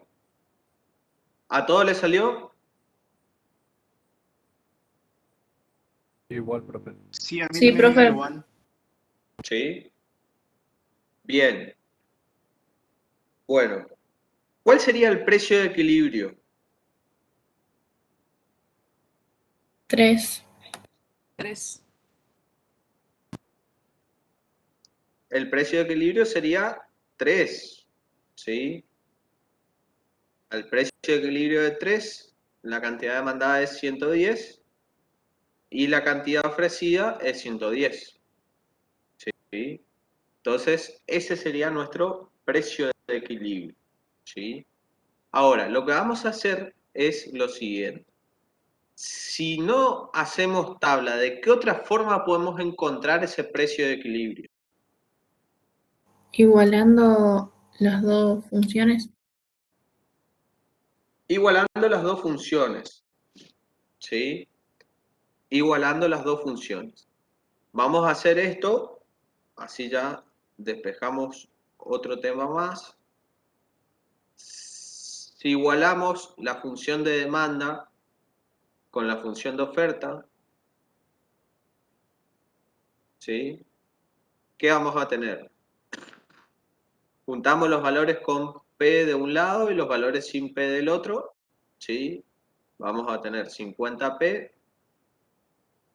Speaker 1: ¿A todos les salió?
Speaker 11: Igual, profe.
Speaker 15: Sí, a mí
Speaker 7: Sí,
Speaker 15: también me da
Speaker 7: profe.
Speaker 15: igual.
Speaker 1: Sí. Bien. Bueno. ¿Cuál sería el precio de equilibrio?
Speaker 7: 3.
Speaker 5: 3.
Speaker 1: El precio de equilibrio sería 3. ¿Sí? Al precio de equilibrio de 3, la cantidad demandada es 110 y la cantidad ofrecida es 110. ¿Sí? Entonces, ese sería nuestro precio de equilibrio. ¿Sí? Ahora, lo que vamos a hacer es lo siguiente. Si no hacemos tabla, ¿de qué otra forma podemos encontrar ese precio de equilibrio?
Speaker 7: Igualando las dos funciones.
Speaker 1: Igualando las dos funciones. ¿Sí? Igualando las dos funciones. Vamos a hacer esto, así ya despejamos otro tema más. Si igualamos la función de demanda con la función de oferta, ¿sí? ¿Qué vamos a tener? Juntamos los valores con P de un lado y los valores sin P del otro, ¿sí? Vamos a tener 50P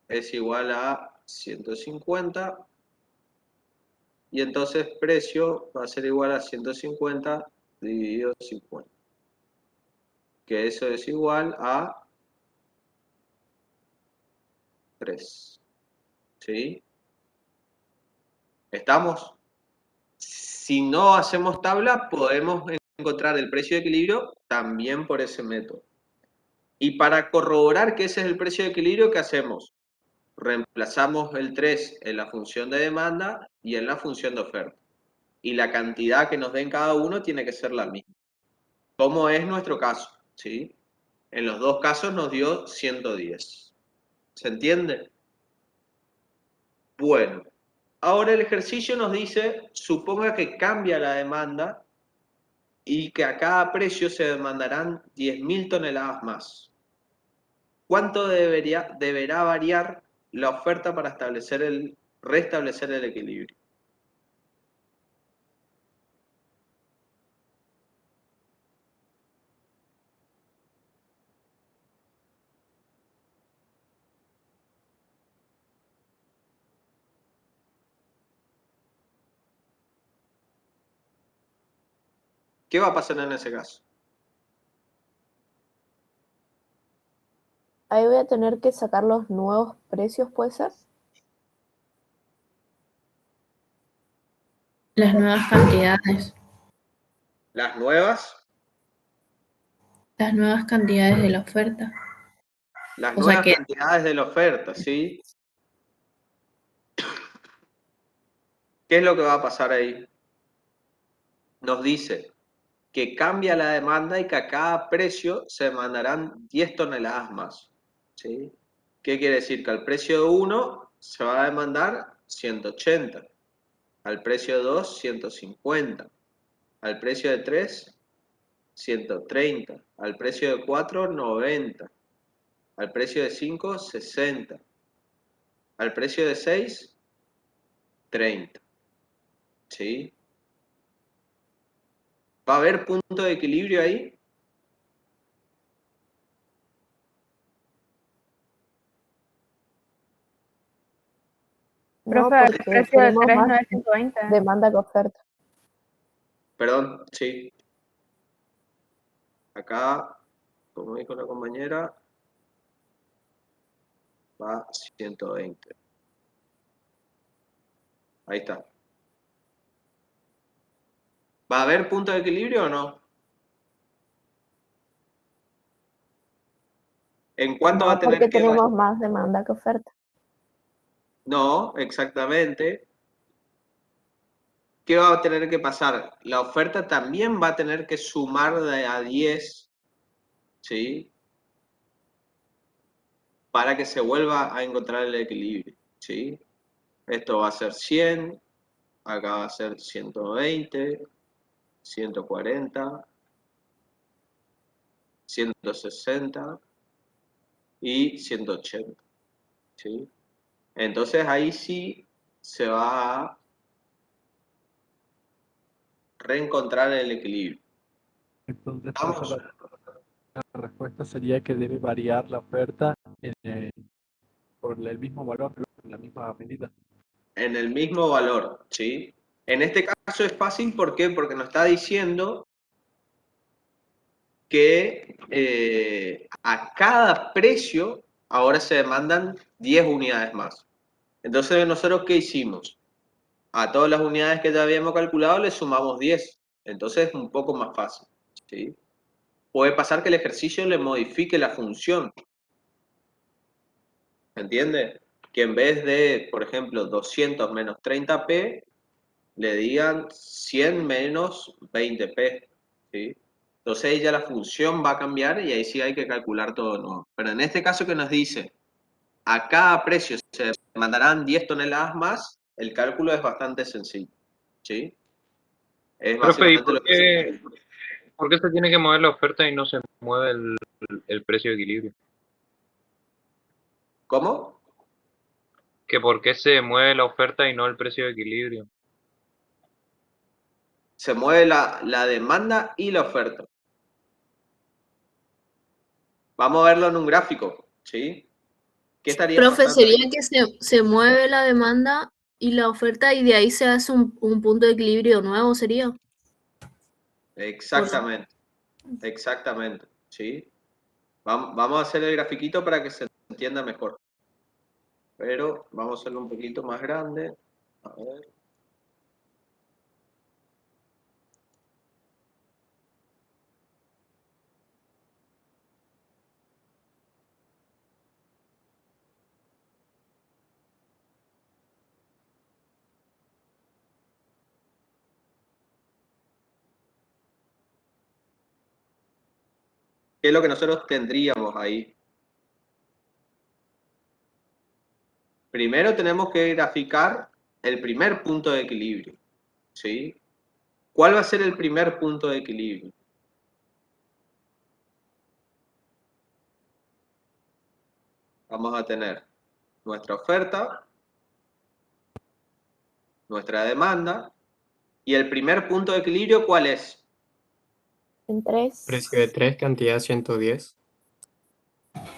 Speaker 1: es igual a 150 y entonces precio va a ser igual a 150 dividido 50, que eso es igual a 3, ¿sí? ¿Estamos? Si no hacemos tabla, podemos encontrar el precio de equilibrio también por ese método. Y para corroborar que ese es el precio de equilibrio, ¿qué hacemos? Reemplazamos el 3 en la función de demanda y en la función de oferta. Y la cantidad que nos den cada uno tiene que ser la misma. Como es nuestro caso, ¿sí? En los dos casos nos dio 110. ¿Se entiende? Bueno, ahora el ejercicio nos dice, suponga que cambia la demanda y que a cada precio se demandarán 10.000 toneladas más. ¿Cuánto deberá variar la oferta para restablecer el equilibrio? ¿Qué va a pasar en ese caso?
Speaker 17: Ahí voy a tener que sacar los nuevos precios, ¿puede ser?
Speaker 7: Las nuevas cantidades.
Speaker 1: ¿Las nuevas?
Speaker 7: Las nuevas cantidades de la oferta.
Speaker 1: Las
Speaker 7: O sea
Speaker 1: nuevas
Speaker 7: que
Speaker 1: cantidades de la oferta, ¿sí? ¿Qué es lo que va a pasar ahí? Nos dice que cambia la demanda y que a cada precio se demandarán 10 toneladas más, ¿sí? ¿Qué quiere decir? Que al precio de 1 se va a demandar 180, al precio de 2, 150, al precio de 3, 130, al precio de 4, 90, al precio de 5, 60, al precio de 6, 30, ¿sí? ¿Va a haber punto de equilibrio ahí?
Speaker 17: No,
Speaker 4: Profe, el
Speaker 17: porque
Speaker 4: precio de
Speaker 17: tenemos
Speaker 4: 3 no
Speaker 17: más
Speaker 4: es 120.
Speaker 17: demanda que oferta.
Speaker 1: Perdón, sí. Acá, como dijo la compañera, va 120. Ahí está. ¿Va a haber punto de equilibrio o no? ¿En cuánto va
Speaker 17: No,
Speaker 1: a tener
Speaker 17: porque
Speaker 1: que...
Speaker 17: tenemos más demanda que oferta.
Speaker 1: No, exactamente. ¿Qué va a tener que pasar? La oferta también va a tener que sumar de a 10, ¿sí? Para que se vuelva a encontrar el equilibrio, ¿sí? Esto va a ser 100, acá va a ser 120, 140, 160 y 180, ¿sí? Entonces ahí sí se va a reencontrar el equilibrio.
Speaker 11: Entonces,
Speaker 1: Vamos
Speaker 11: la respuesta sería que debe variar la oferta por el mismo valor, en la misma medida.
Speaker 1: en el mismo valor, ¿sí? En este caso es fácil, ¿por qué? Porque nos está diciendo que a cada precio ahora se demandan 10 unidades más. Entonces, ¿nosotros qué hicimos? A todas las unidades que ya habíamos calculado le sumamos 10. Entonces es un poco más fácil, ¿sí? Puede pasar que el ejercicio le modifique la función. ¿Entiende? Que en vez de, por ejemplo, 200 menos 30p, le digan 100 menos 20p, ¿sí? Entonces ahí ya la función va a cambiar y ahí sí hay que calcular todo de nuevo. Pero en este caso que nos dice, a cada precio se demandarán 10 toneladas más, el cálculo es bastante sencillo, ¿sí? Es
Speaker 10: Profe, ¿y
Speaker 1: básicamente lo que se...
Speaker 10: por qué se tiene que mover la oferta y no se mueve el precio de equilibrio?
Speaker 1: ¿Cómo?
Speaker 10: ¿Que por qué se mueve la oferta y no el precio de equilibrio?
Speaker 1: Se mueve la demanda y la oferta. Vamos a verlo en un gráfico, ¿sí? ¿Qué estaría
Speaker 16: Profe,
Speaker 1: pasando ahí?
Speaker 16: sería que se mueve la demanda y la oferta y de ahí se hace un punto de equilibrio nuevo, ¿sería?
Speaker 1: Exactamente, exactamente, ¿sí? Vamos a hacer el grafiquito para que se entienda mejor. Pero vamos a hacerlo un poquito más grande. A ver. ¿Qué es lo que nosotros tendríamos ahí? Primero tenemos que graficar el primer punto de equilibrio, ¿sí? ¿Cuál va a ser el primer punto de equilibrio? Vamos a tener nuestra oferta, nuestra demanda, y el primer punto de equilibrio, ¿cuál es?
Speaker 17: En 3.
Speaker 12: Precio de 3, cantidad 110.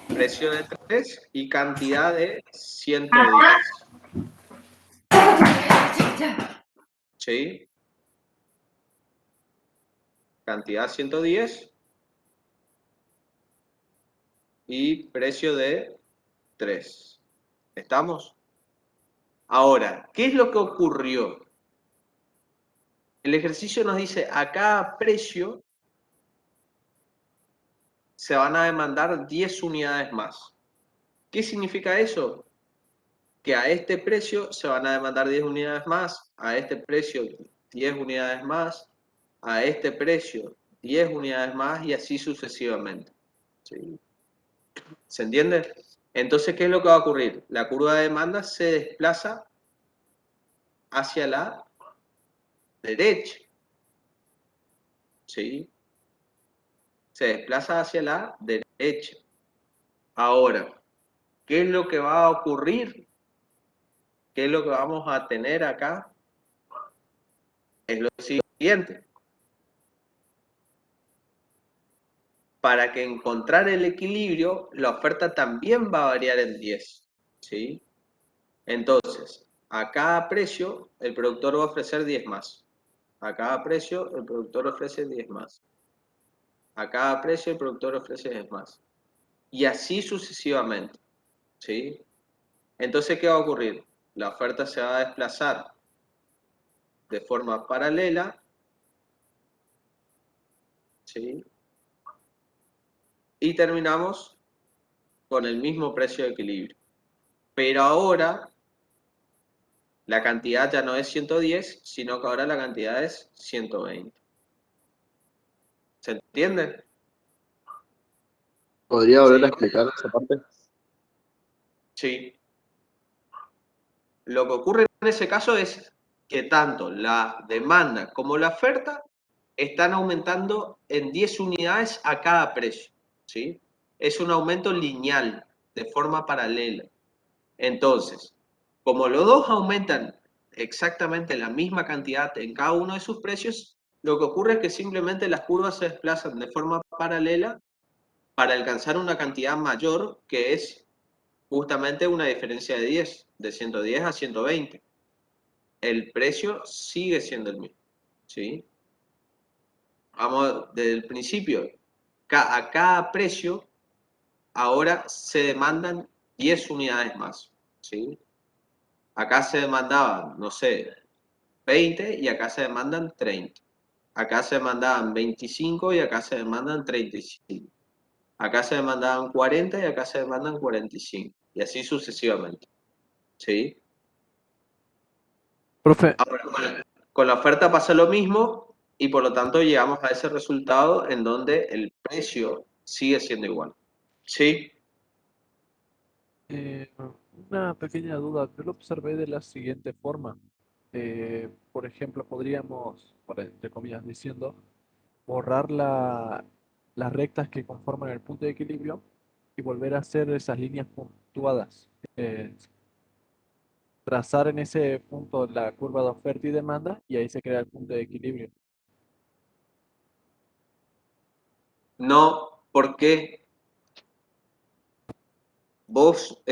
Speaker 1: Precio de 3 y cantidad de 110. ¿Sí? Cantidad 110 y precio de 3. ¿Estamos? Ahora, ¿qué es lo que ocurrió? El ejercicio nos dice, a cada precio se van a demandar 10 unidades más. ¿Qué significa eso? Que a este precio se van a demandar 10 unidades más, a este precio 10 unidades más, a este precio 10 unidades más y así sucesivamente. ¿Sí? ¿Se entiende? Entonces, ¿qué es lo que va a ocurrir? La curva de demanda se desplaza hacia la derecha. ¿Sí? Se desplaza hacia la derecha. Ahora, ¿qué es lo que va a ocurrir? ¿Qué es lo que vamos a tener acá? Es lo siguiente. Para que encontrar el equilibrio, la oferta también va a variar en 10. ¿Sí? Entonces, a cada precio, el productor va a ofrecer 10 más. A cada precio, el productor ofrece 10 más. A cada precio, el productor ofrece 10 más. Y así sucesivamente. ¿Sí? Entonces, ¿qué va a ocurrir? La oferta se va a desplazar de forma paralela. ¿Sí? Y terminamos con el mismo precio de equilibrio. Pero ahora la cantidad ya no es 110, sino que ahora la cantidad es 120. ¿Se entiende?
Speaker 2: ¿Podría volver a
Speaker 1: Sí.
Speaker 2: explicar esa parte?
Speaker 1: Sí. Lo que ocurre en ese caso es que tanto la demanda como la oferta están aumentando en 10 unidades a cada precio. ¿Sí? Es un aumento lineal, de forma paralela. Entonces, como los dos aumentan exactamente la misma cantidad en cada uno de sus precios, lo que ocurre es que simplemente las curvas se desplazan de forma paralela para alcanzar una cantidad mayor, que es justamente una diferencia de 10, de 110 a 120. El precio sigue siendo el mismo, ¿sí? Vamos desde el principio. A cada precio ahora se demandan 10 unidades más, ¿sí? Acá se demandaban, no sé, 20 y acá se demandan 30. Acá se demandaban 25 y acá se demandan 35. Acá se demandaban 40 y acá se demandan 45. Y así sucesivamente. ¿Sí?
Speaker 11: Profe,
Speaker 1: Ahora, con la oferta pasa lo mismo y por lo tanto llegamos a ese resultado en donde el precio sigue siendo igual. ¿Sí?
Speaker 11: Eh, una pequeña duda, yo lo observé de la siguiente forma. Por ejemplo, podríamos, entre comillas diciendo, borrar las rectas que conforman el punto de equilibrio y volver a hacer esas líneas puntuadas. Eh, Trazar en ese punto la curva de oferta y demanda y ahí se crea el punto de equilibrio.
Speaker 1: No, porque vos,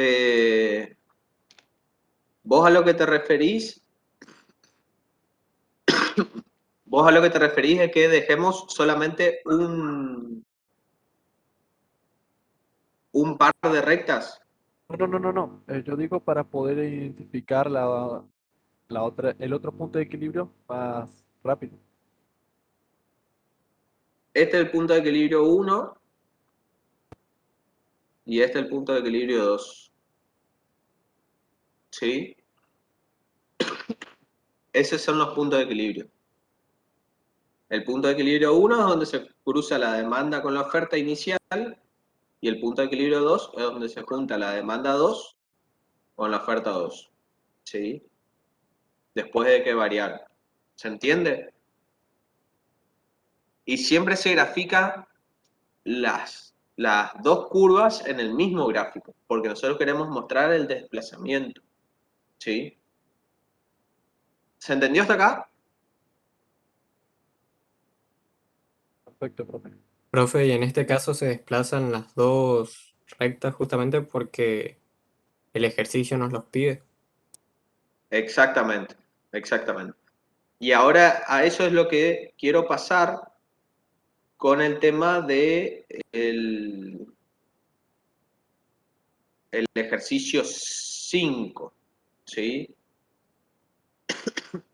Speaker 1: vos a lo que te referís, vos a lo que te referís es que dejemos solamente un par de rectas.
Speaker 11: No. Yo digo para poder identificar el otro punto de equilibrio más rápido.
Speaker 1: Este es el punto de equilibrio 1 y este es el punto de equilibrio 2. ¿Sí? Esos son los puntos de equilibrio. El punto de equilibrio 1 es donde se cruza la demanda con la oferta inicial y el punto de equilibrio 2 es donde se junta la demanda 2 con la oferta 2. ¿Sí? Después de que variar. ¿Se entiende? Y siempre se grafica las dos curvas en el mismo gráfico, porque nosotros queremos mostrar el desplazamiento. ¿Sí? ¿Se entendió hasta acá?
Speaker 11: Perfecto, profe.
Speaker 12: Profe, y en este caso se desplazan las dos rectas justamente porque el ejercicio nos los pide.
Speaker 1: Exactamente, exactamente. Y ahora a eso es lo que quiero pasar con el tema de el ejercicio 5, ¿sí?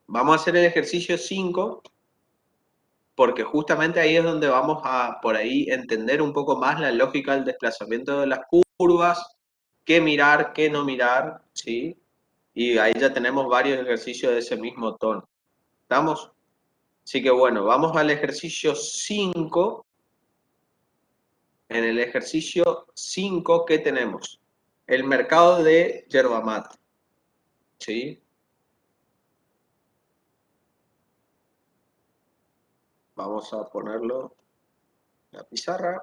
Speaker 1: Vamos a hacer el ejercicio 5 porque justamente ahí es donde vamos a, por ahí, entender un poco más la lógica del desplazamiento de las curvas, qué mirar, qué no mirar, ¿sí? Y ahí ya tenemos varios ejercicios de ese mismo tono. ¿Estamos? Así que bueno, vamos al ejercicio 5. En el ejercicio 5, ¿qué tenemos? El mercado de yerba mate. ¿Sí? Vamos a ponerlo en la pizarra.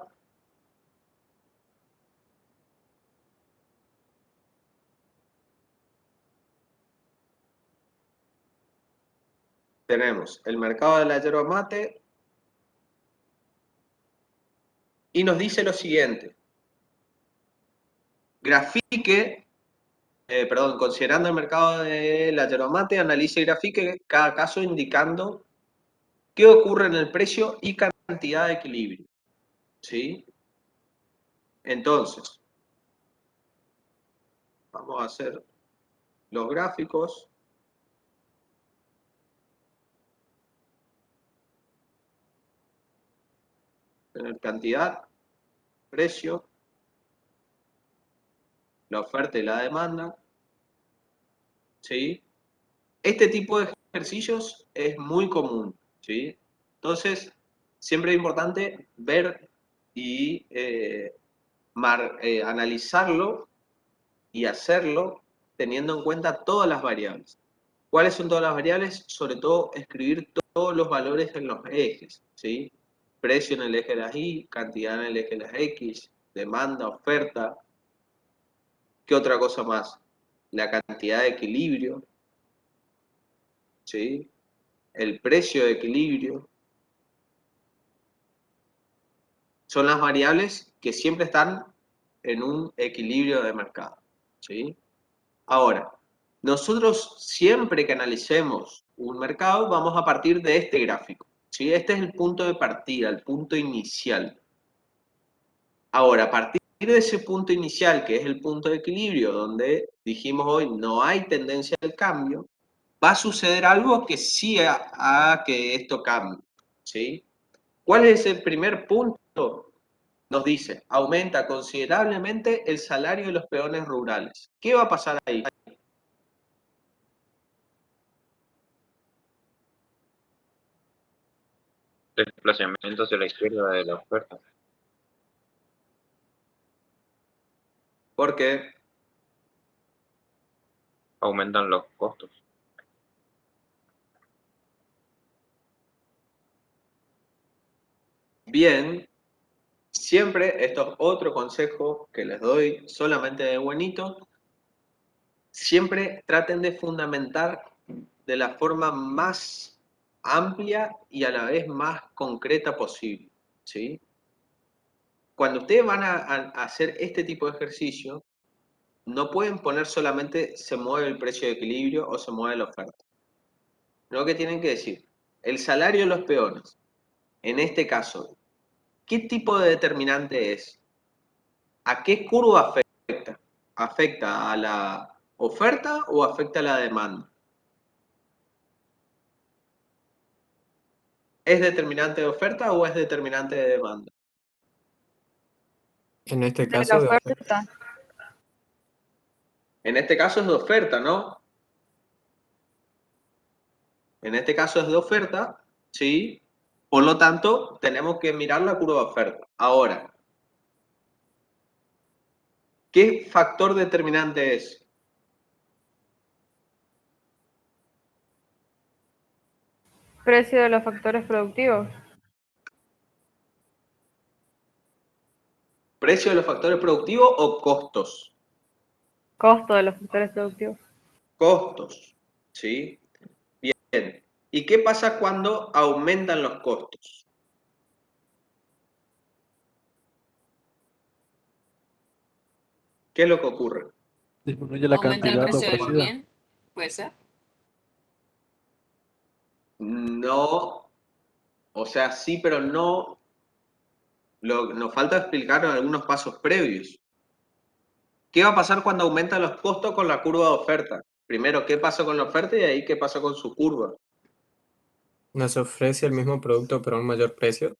Speaker 1: Tenemos el mercado de la yerba mate y nos dice lo siguiente. Grafique, considerando el mercado de la yerba mate, analice y grafique cada caso indicando qué ocurre en el precio y cantidad de equilibrio. ¿Sí? Entonces, vamos a hacer los gráficos. Tener cantidad, precio, la oferta y la demanda. ¿Sí? Este tipo de ejercicios es muy común. ¿Sí? Entonces, siempre es importante ver y analizarlo y hacerlo teniendo en cuenta todas las variables. ¿Cuáles son todas las variables? Sobre todo, escribir todos los valores en los ejes. ¿Sí? Precio en el eje de las Y, cantidad en el eje de las X, demanda, oferta. ¿Qué otra cosa más? La cantidad de equilibrio, ¿sí? El precio de equilibrio. Son las variables que siempre están en un equilibrio de mercado, ¿sí? Ahora, nosotros siempre que analicemos un mercado vamos a partir de este gráfico, ¿sí? Este es el punto de partida, el punto inicial. Ahora, a partir de ese punto inicial, que es el punto de equilibrio, donde dijimos hoy no hay tendencia al cambio, va a suceder algo que sí haga que esto cambie, ¿sí? ¿Cuál es el primer punto? Nos dice, aumenta considerablemente el salario de los peones rurales. ¿Qué va a pasar ahí?
Speaker 10: Desplazamiento hacia la izquierda de la oferta.
Speaker 1: ¿Por qué?
Speaker 10: aumentan los costos.
Speaker 1: Bien, siempre, esto es otro consejo que les doy solamente de buenito, siempre traten de fundamentar de la forma más amplia y a la vez más concreta posible, ¿sí? Cuando ustedes van a hacer este tipo de ejercicio, no pueden poner solamente se mueve el precio de equilibrio o se mueve la oferta. Lo que tienen que decir, el salario de los peones, en este caso, ¿qué tipo de determinante es? ¿A qué curva afecta? ¿Afecta a la oferta o afecta a la demanda? ¿Es determinante de oferta o es determinante de demanda?
Speaker 12: En este
Speaker 4: De la
Speaker 12: caso, de oferta.
Speaker 4: oferta.
Speaker 1: En este caso es de oferta, ¿no? En este caso es de oferta, ¿sí? Por lo tanto, tenemos que mirar la curva de oferta. Ahora, ¿qué factor determinante es?
Speaker 4: Precio de los factores productivos.
Speaker 1: ¿Precio de los factores productivos o costos?
Speaker 4: Costo de los factores productivos.
Speaker 1: Costos, ¿sí? Bien. ¿Y qué pasa cuando aumentan los costos? ¿Qué es lo que ocurre?
Speaker 11: Disminuye la
Speaker 5: Aumenta el
Speaker 11: cantidad
Speaker 5: precio del
Speaker 11: ofrecida.
Speaker 5: bien, puede ser.
Speaker 1: No, o sea, sí, pero no. Nos falta explicar algunos pasos previos. ¿Qué va a pasar cuando aumentan los costos con la curva de oferta? Primero, ¿qué pasa con la oferta? Y ahí, ¿qué pasa con su curva?
Speaker 12: Nos ofrece el mismo producto pero a un mayor precio.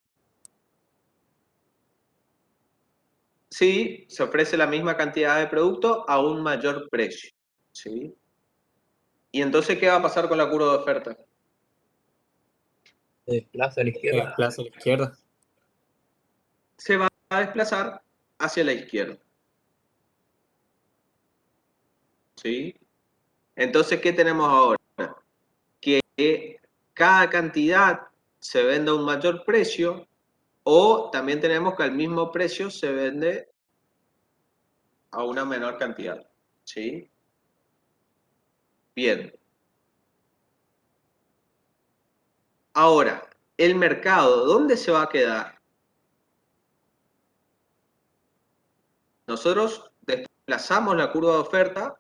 Speaker 1: Sí, se ofrece la misma cantidad de producto a un mayor precio, ¿sí? ¿Y entonces qué va a pasar con la curva de oferta?
Speaker 13: Se desplaza a la
Speaker 12: Se
Speaker 13: izquierda.
Speaker 12: desplaza a la izquierda.
Speaker 1: Se va a desplazar hacia la izquierda, ¿sí? Entonces, ¿qué tenemos ahora? Que cada cantidad se vende a un mayor precio o también tenemos que al mismo precio se vende a una menor cantidad, ¿sí? Bien. Ahora, el mercado, ¿dónde se va a quedar? Nosotros desplazamos la curva de oferta,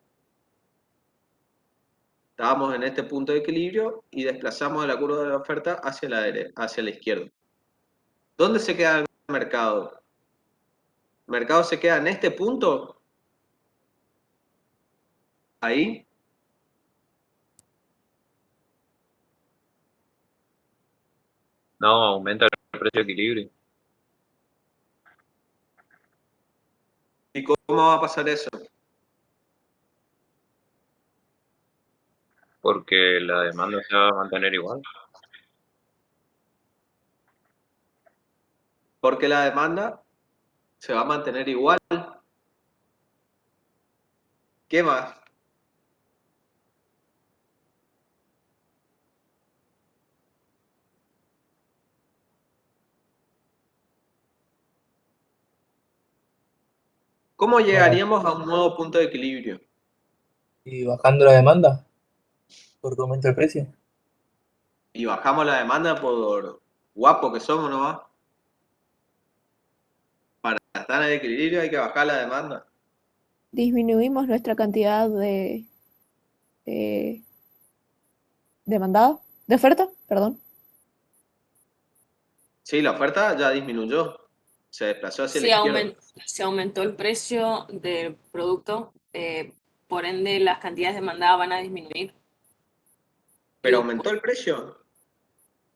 Speaker 1: estábamos en este punto de equilibrio y desplazamos la curva de la oferta hacia la hacia la izquierda. ¿Dónde se queda el mercado? ¿El mercado se queda en este punto? Ahí.
Speaker 10: No, aumenta el precio de equilibrio.
Speaker 1: ¿Y cómo va a pasar eso?
Speaker 10: Porque la demanda se va a mantener igual.
Speaker 1: Porque la demanda se va a mantener igual. ¿Qué más? ¿Cómo llegaríamos a un nuevo punto de equilibrio?
Speaker 13: Y bajando la demanda, porque aumenta el precio.
Speaker 1: Y bajamos la demanda por guapo que somos nomás. Para estar en equilibrio hay que bajar la demanda.
Speaker 17: Disminuimos nuestra cantidad demandada, de oferta, perdón.
Speaker 1: Sí, la oferta ya disminuyó. Se desplazó hacia la izquierda.
Speaker 5: Si aumentó el precio del producto, por ende las cantidades demandadas van a disminuir.
Speaker 1: Pero aumentó el precio.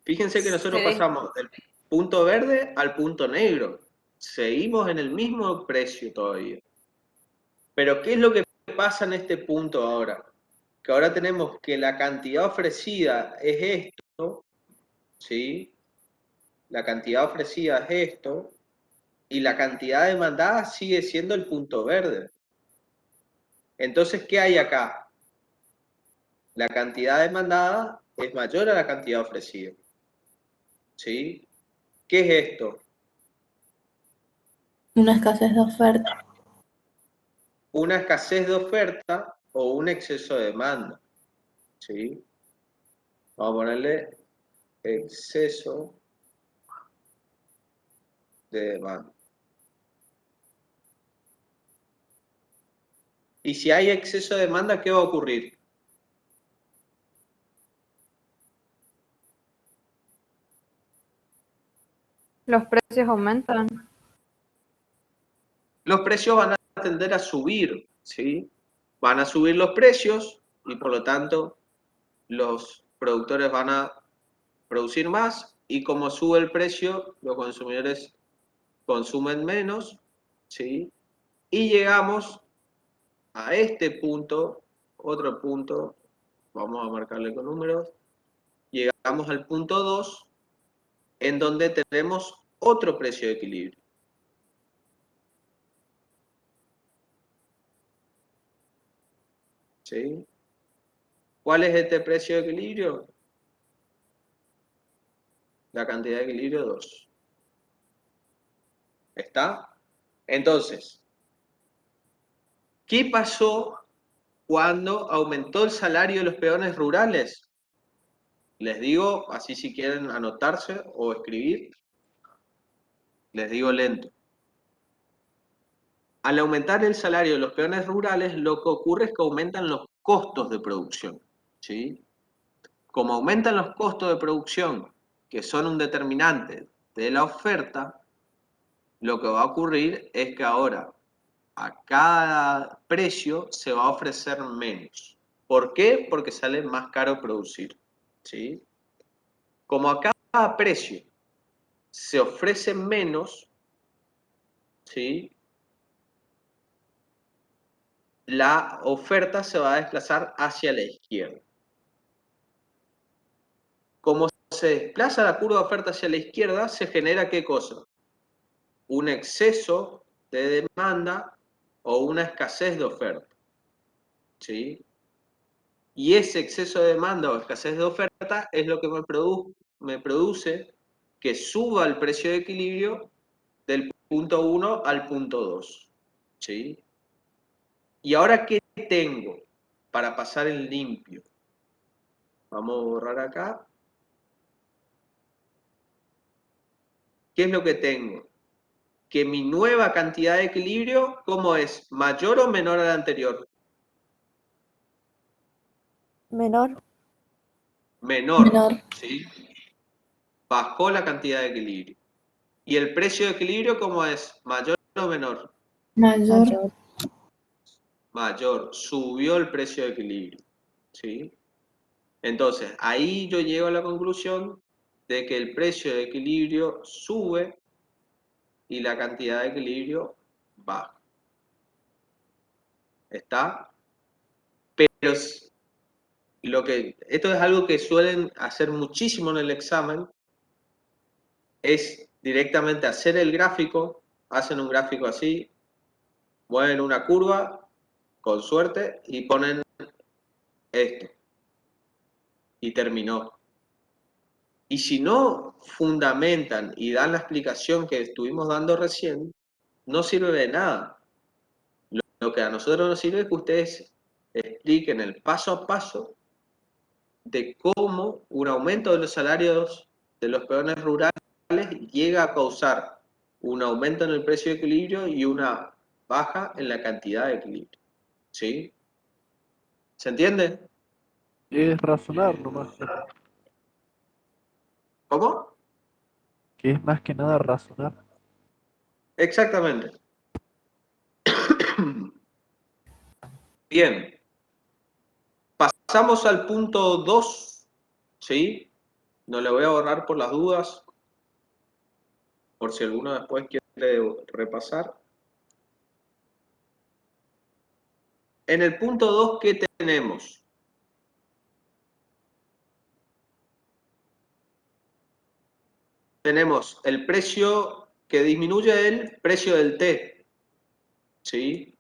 Speaker 1: Fíjense que nosotros
Speaker 5: Se-
Speaker 1: pasamos del punto verde al punto negro. Seguimos en el mismo precio todavía. Pero ¿qué es lo que pasa en este punto ahora? Que ahora tenemos que la cantidad ofrecida es esto, ¿sí? La cantidad ofrecida es esto, y la cantidad demandada sigue siendo el punto verde. Entonces, ¿qué hay acá? la cantidad demandada es mayor a la cantidad ofrecida. ¿Sí? ¿Qué es esto?
Speaker 7: Una escasez de oferta.
Speaker 1: Una escasez de oferta o un exceso de demanda. ¿Sí? Vamos a ponerle exceso de demanda. Y si hay exceso de demanda, ¿qué va a ocurrir?
Speaker 4: Los precios aumentan.
Speaker 1: Los precios van a tender a subir, ¿sí? Van a subir los precios y por lo tanto los productores van a producir más y como sube el precio, los consumidores consumen menos, ¿sí? Y llegamos a este punto, otro punto, vamos a marcarle con números, llegamos al punto 2, en donde tenemos otro precio de equilibrio. ¿Sí? ¿Cuál es este precio de equilibrio? La cantidad de equilibrio 2. ¿Está? Entonces, ¿qué pasó cuando aumentó el salario de los peones rurales? Les digo, así si quieren anotarse o escribir, les digo lento. Al aumentar el salario de los peones rurales, lo que ocurre es que aumentan los costos de producción, ¿sí? Como aumentan los costos de producción, que son un determinante de la oferta, lo que va a ocurrir es que ahora a cada precio se va a ofrecer menos. ¿Por qué? Porque sale más caro producir, ¿sí? Como a cada precio se ofrece menos, ¿sí? La oferta se va a desplazar hacia la izquierda. Como se desplaza la curva de oferta hacia la izquierda, se genera ¿qué cosa? Un exceso de demanda o una escasez de oferta, ¿sí? Y ese exceso de demanda o escasez de oferta es lo que me produce que suba el precio de equilibrio del punto 1 al punto 2, ¿sí? Y ahora, ¿qué tengo para pasar en limpio? Vamos a borrar acá. ¿Qué es lo que tengo? Que mi nueva cantidad de equilibrio, ¿cómo es? ¿Mayor o menor a la anterior?
Speaker 17: Menor.
Speaker 1: Menor, ¿sí? Bajó la cantidad de equilibrio. ¿Y el precio de equilibrio cómo es? ¿Mayor o menor?
Speaker 7: Mayor.
Speaker 1: Mayor. Subió el precio de equilibrio, ¿sí? Entonces, ahí yo llego a la conclusión de que el precio de equilibrio sube y la cantidad de equilibrio baja. ¿Está? Pero esto es algo que suelen hacer muchísimo en el examen, es directamente hacer el gráfico, hacen un gráfico así, mueven una curva, con suerte, y ponen esto. Y terminó. Y si no fundamentan y dan la explicación que estuvimos dando recién, no sirve de nada. Lo que a nosotros nos sirve es que ustedes expliquen el paso a paso de cómo un aumento de los salarios de los peones rurales llega a causar un aumento en el precio de equilibrio y una baja en la cantidad de equilibrio. ¿Sí? ¿Se entiende?
Speaker 11: Es razonar nomás.
Speaker 1: ¿Cómo?
Speaker 11: Que es más que nada razonar.
Speaker 1: Exactamente. Bien. Pasamos al punto 2, ¿sí? No le voy a borrar por las dudas, por si alguno después quiere repasar. En el punto 2, ¿qué tenemos? Tenemos el precio que disminuye el precio del té, ¿sí?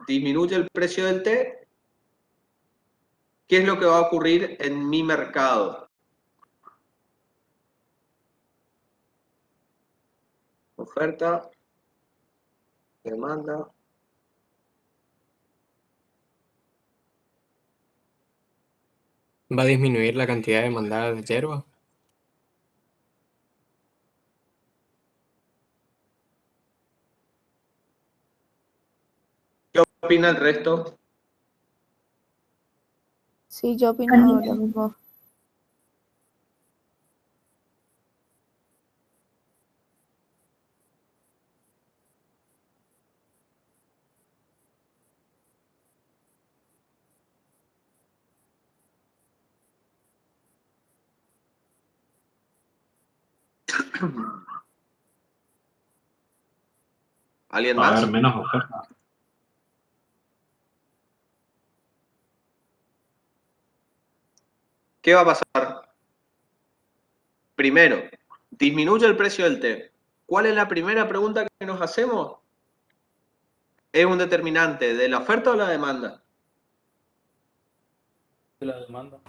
Speaker 1: disminuye el precio del té, ¿qué es lo que va a ocurrir en mi mercado? Oferta, demanda.
Speaker 12: ¿Va a disminuir la cantidad demandada de hierba?
Speaker 1: ¿Qué opina el resto?
Speaker 17: Sí, yo opino lo mismo.
Speaker 1: ¿Alguien
Speaker 3: Va a
Speaker 1: más?
Speaker 3: haber menos oferta.
Speaker 1: ¿Qué va a pasar? Primero, disminuye el precio del té. ¿Cuál es la primera pregunta que nos hacemos? ¿Es un determinante de la oferta o la demanda?
Speaker 9: De la demanda.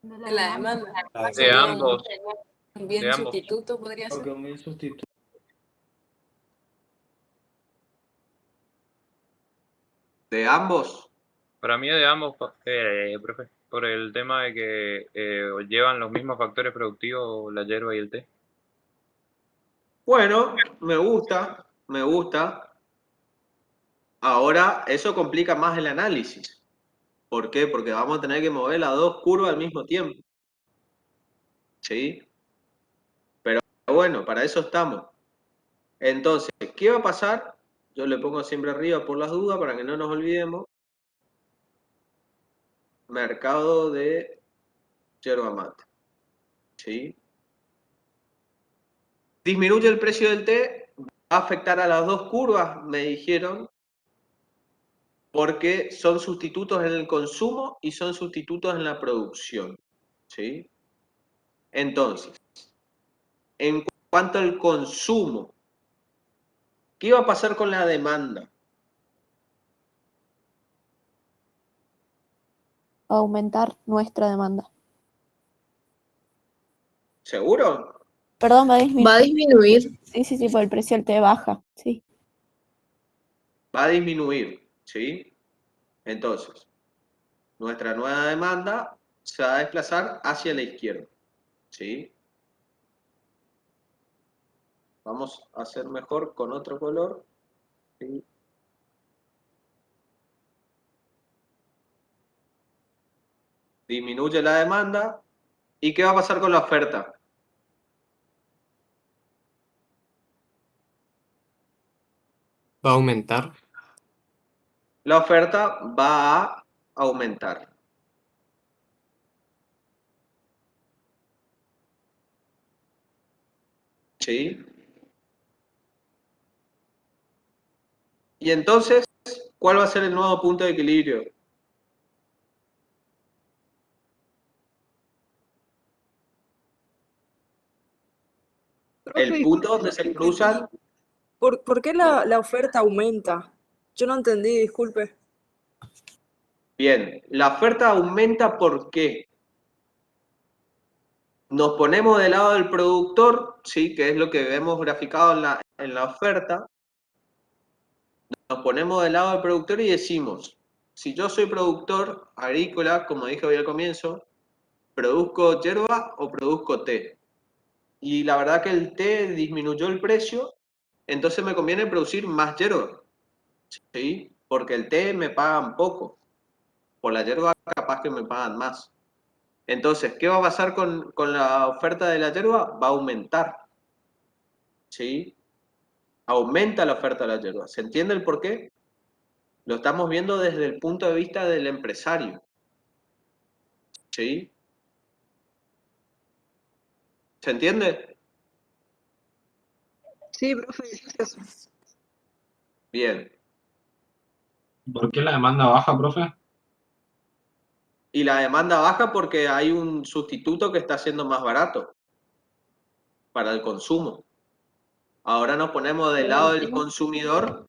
Speaker 5: De la demanda.
Speaker 10: De
Speaker 5: Sería
Speaker 10: ambos.
Speaker 5: un bien
Speaker 10: De ambos.
Speaker 5: sustituto, podría ser.
Speaker 9: Porque un bien sustituto.
Speaker 1: ¿De ambos?
Speaker 10: Para mí es de ambos, profe, por el tema de que llevan los mismos factores productivos la hierba y el té.
Speaker 1: Bueno, me gusta, me gusta. Ahora, eso complica más el análisis. ¿Por qué? Porque vamos a tener que mover las dos curvas al mismo tiempo. ¿Sí? Pero bueno, para eso estamos. Entonces, ¿qué va a pasar? Yo le pongo siempre arriba por las dudas para que no nos olvidemos. Mercado de yerba mate. ¿Sí? Disminuye el precio del té, va a afectar a las dos curvas, me dijeron, porque son sustitutos en el consumo y son sustitutos en la producción. ¿Sí? Entonces, en cuanto al consumo, ¿qué va a pasar con la demanda?
Speaker 17: Aumentar nuestra demanda.
Speaker 1: ¿Seguro?
Speaker 17: Perdón, va a disminuir.
Speaker 16: Va a disminuir.
Speaker 17: Sí, por el precio del té baja. Sí.
Speaker 1: Va a disminuir, ¿sí? Entonces, nuestra nueva demanda se va a desplazar hacia la izquierda, ¿sí? Vamos a hacer mejor con otro color, ¿sí? Disminuye la demanda. ¿Y qué va a pasar con la oferta?
Speaker 12: ¿Va a aumentar?
Speaker 1: La oferta va a aumentar. ¿Sí? Y entonces, ¿cuál va a ser el nuevo punto de equilibrio? El punto donde se cruzan.
Speaker 15: ¿Por qué la oferta aumenta? Yo no entendí, disculpe.
Speaker 1: Bien, la oferta aumenta ¿por qué? Nos ponemos del lado del productor, ¿sí? Que es lo que vemos graficado en la oferta. Nos ponemos del lado del productor y decimos, si yo soy productor agrícola, como dije hoy al comienzo, ¿produzco yerba o produzco té? Y la verdad que el té disminuyó el precio, entonces me conviene producir más yerba, ¿sí? Porque el té me pagan poco, por la yerba capaz que me pagan más. Entonces, ¿qué va a pasar con la oferta de la yerba? Va a aumentar, ¿sí? Aumenta la oferta de la yerba. ¿Se entiende el por qué? Lo estamos viendo desde el punto de vista del empresario, ¿sí? ¿Se entiende?
Speaker 15: Sí, profe, gracias.
Speaker 1: Bien.
Speaker 3: ¿Por qué la demanda baja, profe?
Speaker 1: Y la demanda baja porque hay un sustituto que está siendo más barato para el consumo. Ahora nos ponemos del lado del consumidor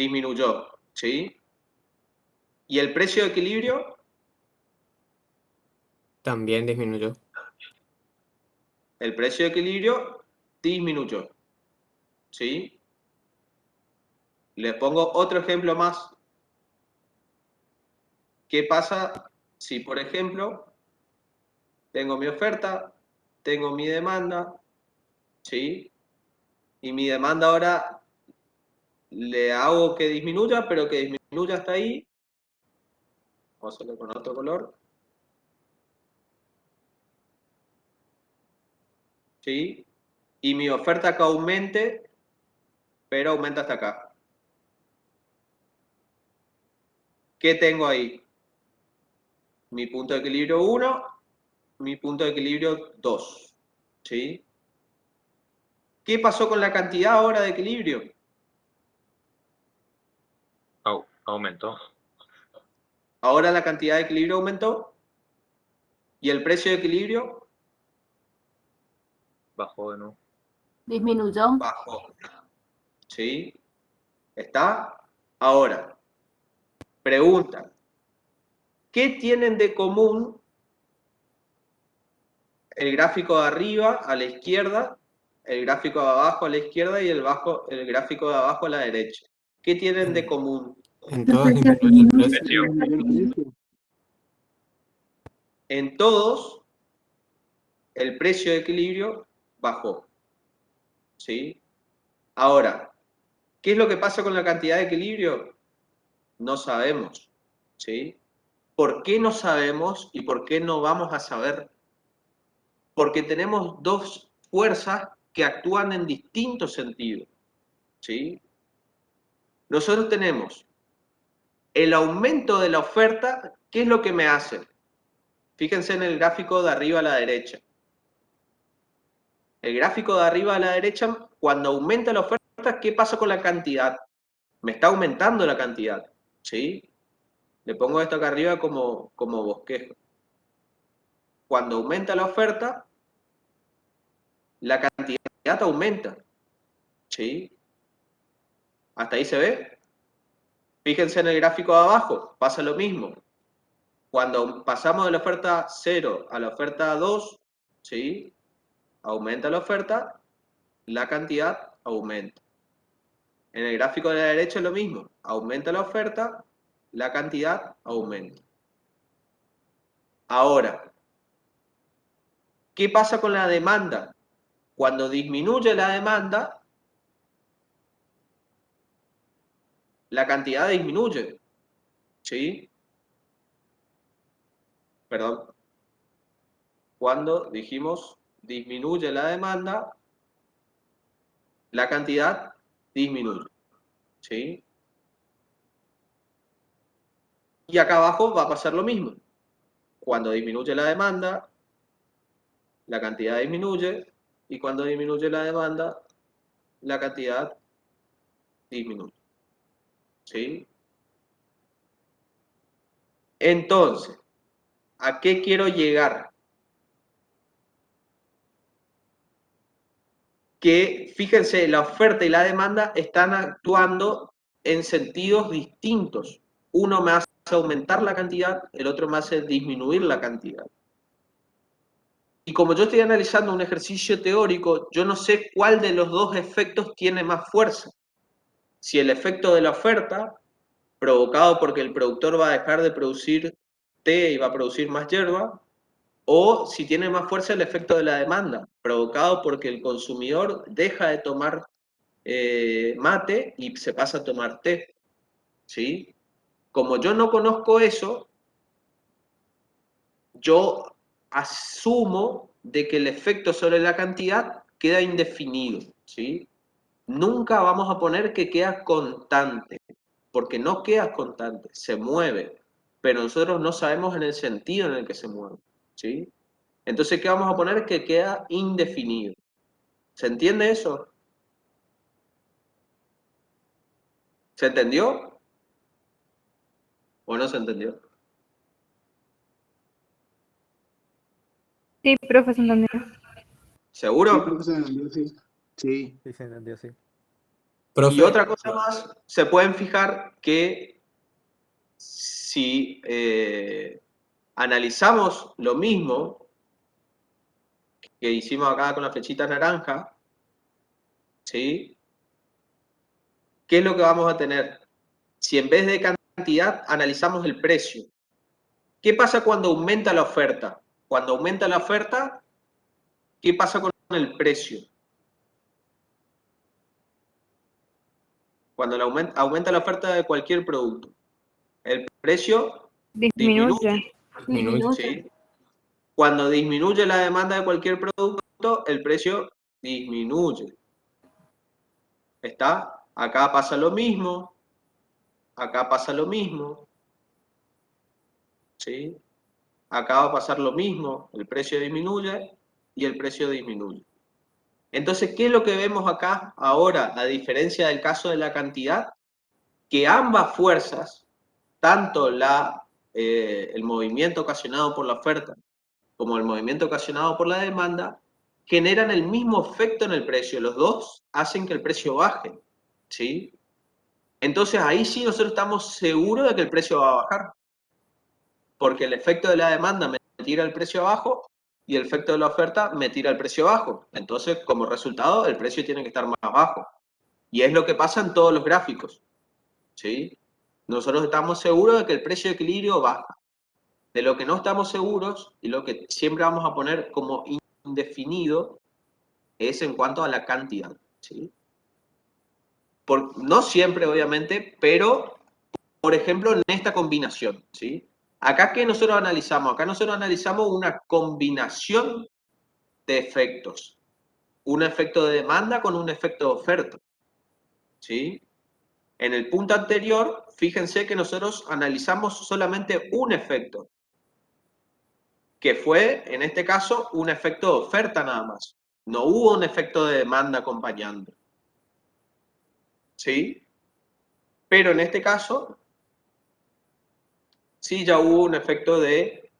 Speaker 1: disminuyó, ¿sí? ¿Y el precio de equilibrio?
Speaker 12: También disminuyó.
Speaker 1: El precio de equilibrio disminuyó, ¿sí? Les pongo otro ejemplo más. ¿Qué pasa si, por ejemplo, tengo mi oferta, tengo mi demanda, ¿sí? Y mi demanda ahora le hago que disminuya, pero que disminuya hasta ahí. Vamos a hacerlo con otro color. ¿Sí? Y mi oferta que aumente, pero aumenta hasta acá. ¿Qué tengo ahí? Mi punto de equilibrio 1, mi punto de equilibrio 2. ¿Sí? ¿Qué pasó con la cantidad ahora de equilibrio?
Speaker 10: Aumentó.
Speaker 1: Ahora la cantidad de equilibrio aumentó. ¿Y el precio de equilibrio?
Speaker 10: Bajó de nuevo.
Speaker 6: Disminuyó.
Speaker 1: Bajó. ¿Sí? ¿Está? Ahora, pregunta. ¿Qué tienen de común el gráfico de arriba a la izquierda, el gráfico de abajo a la izquierda y el gráfico de abajo a la derecha? ¿Qué tienen de común?
Speaker 12: En todos disminuye el precio.
Speaker 1: En todos, el precio de equilibrio bajó. ¿Sí? Ahora, ¿qué es lo que pasa con la cantidad de equilibrio? No sabemos. ¿Sí? ¿Por qué no sabemos y por qué no vamos a saber? Porque tenemos dos fuerzas que actúan en distintos sentidos. ¿Sí? Nosotros tenemos el aumento de la oferta. ¿Qué es lo que me hace? Fíjense en el gráfico de arriba a la derecha. El gráfico de arriba a la derecha, cuando aumenta la oferta, ¿qué pasa con la cantidad? Me está aumentando la cantidad. ¿Sí? Le pongo esto acá arriba como bosquejo. Cuando aumenta la oferta, la cantidad aumenta. ¿Sí? ¿Hasta ahí se ve? Fíjense en el gráfico de abajo, pasa lo mismo. Cuando pasamos de la oferta 0 a la oferta 2, ¿sí? Aumenta la oferta, la cantidad aumenta. En el gráfico de la derecha es lo mismo. Aumenta la oferta, la cantidad aumenta. Ahora, ¿qué pasa con la demanda? Cuando disminuye la demanda, la cantidad disminuye. ¿Sí? Perdón. Cuando dijimos disminuye la demanda, la cantidad disminuye. ¿Sí? Y acá abajo va a pasar lo mismo. Cuando disminuye la demanda, la cantidad disminuye, y cuando disminuye la demanda, la cantidad disminuye. ¿Sí? Entonces, ¿a qué quiero llegar? Que, fíjense, la oferta y la demanda están actuando en sentidos distintos. Uno me hace aumentar la cantidad, el otro me hace disminuir la cantidad. Y como yo estoy analizando un ejercicio teórico, yo no sé cuál de los dos efectos tiene más fuerza. Si el efecto de la oferta, provocado porque el productor va a dejar de producir té y va a producir más hierba, o si tiene más fuerza el efecto de la demanda, provocado porque el consumidor deja de tomar mate y se pasa a tomar té. ¿Sí? Como yo no conozco eso, yo asumo de que el efecto sobre la cantidad queda indefinido. ¿Sí? Nunca vamos a poner que queda constante, porque no queda constante, se mueve, pero nosotros no sabemos en el sentido en el que se mueve. ¿Sí? Entonces, ¿qué vamos a poner? Que queda indefinido. ¿Se entiende eso? ¿Se entendió? ¿O no se entendió?
Speaker 4: Sí, profe, se entendió.
Speaker 1: ¿Seguro?
Speaker 2: Sí, creo que se entendió, sí. Sí.
Speaker 11: Sí, se entendió, sí.
Speaker 1: Y otra cosa más, se pueden fijar que si analizamos lo mismo que hicimos acá con la flechita naranja, ¿sí? ¿Qué es lo que vamos a tener? Si en vez de cantidad analizamos el precio, ¿qué pasa cuando aumenta la oferta? Cuando aumenta la oferta, ¿qué pasa con el precio? Cuando aumenta la oferta de cualquier producto, el precio disminuye. ¿Sí? Cuando disminuye la demanda de cualquier producto, el precio disminuye. ¿Está? Acá pasa lo mismo. Acá pasa lo mismo. ¿Sí? Acá va a pasar lo mismo. El precio disminuye y el precio disminuye. Entonces, ¿qué es lo que vemos acá ahora, a diferencia del caso de la cantidad? Que ambas fuerzas, tanto el movimiento ocasionado por la oferta como el movimiento ocasionado por la demanda, generan el mismo efecto en el precio. Los dos hacen que el precio baje, ¿sí? Entonces ahí sí nosotros estamos seguros de que el precio va a bajar, porque el efecto de la demanda me tira el precio abajo y el efecto de la oferta me tira el precio abajo. Entonces, como resultado, el precio tiene que estar más bajo. Y es lo que pasa en todos los gráficos, ¿sí? Nosotros estamos seguros de que el precio de equilibrio baja. De lo que no estamos seguros y lo que siempre vamos a poner como indefinido es en cuanto a la cantidad, ¿sí? No siempre, obviamente, pero, por ejemplo, en esta combinación, ¿sí? Acá, ¿qué nosotros analizamos? Acá nosotros analizamos una combinación de efectos. Un efecto de demanda con un efecto de oferta, ¿sí? En el punto anterior, fíjense que nosotros analizamos solamente un efecto, que fue, en este caso, un efecto de oferta nada más. No hubo un efecto de demanda acompañando. ¿Sí? Pero en este caso, sí ya hubo un efecto de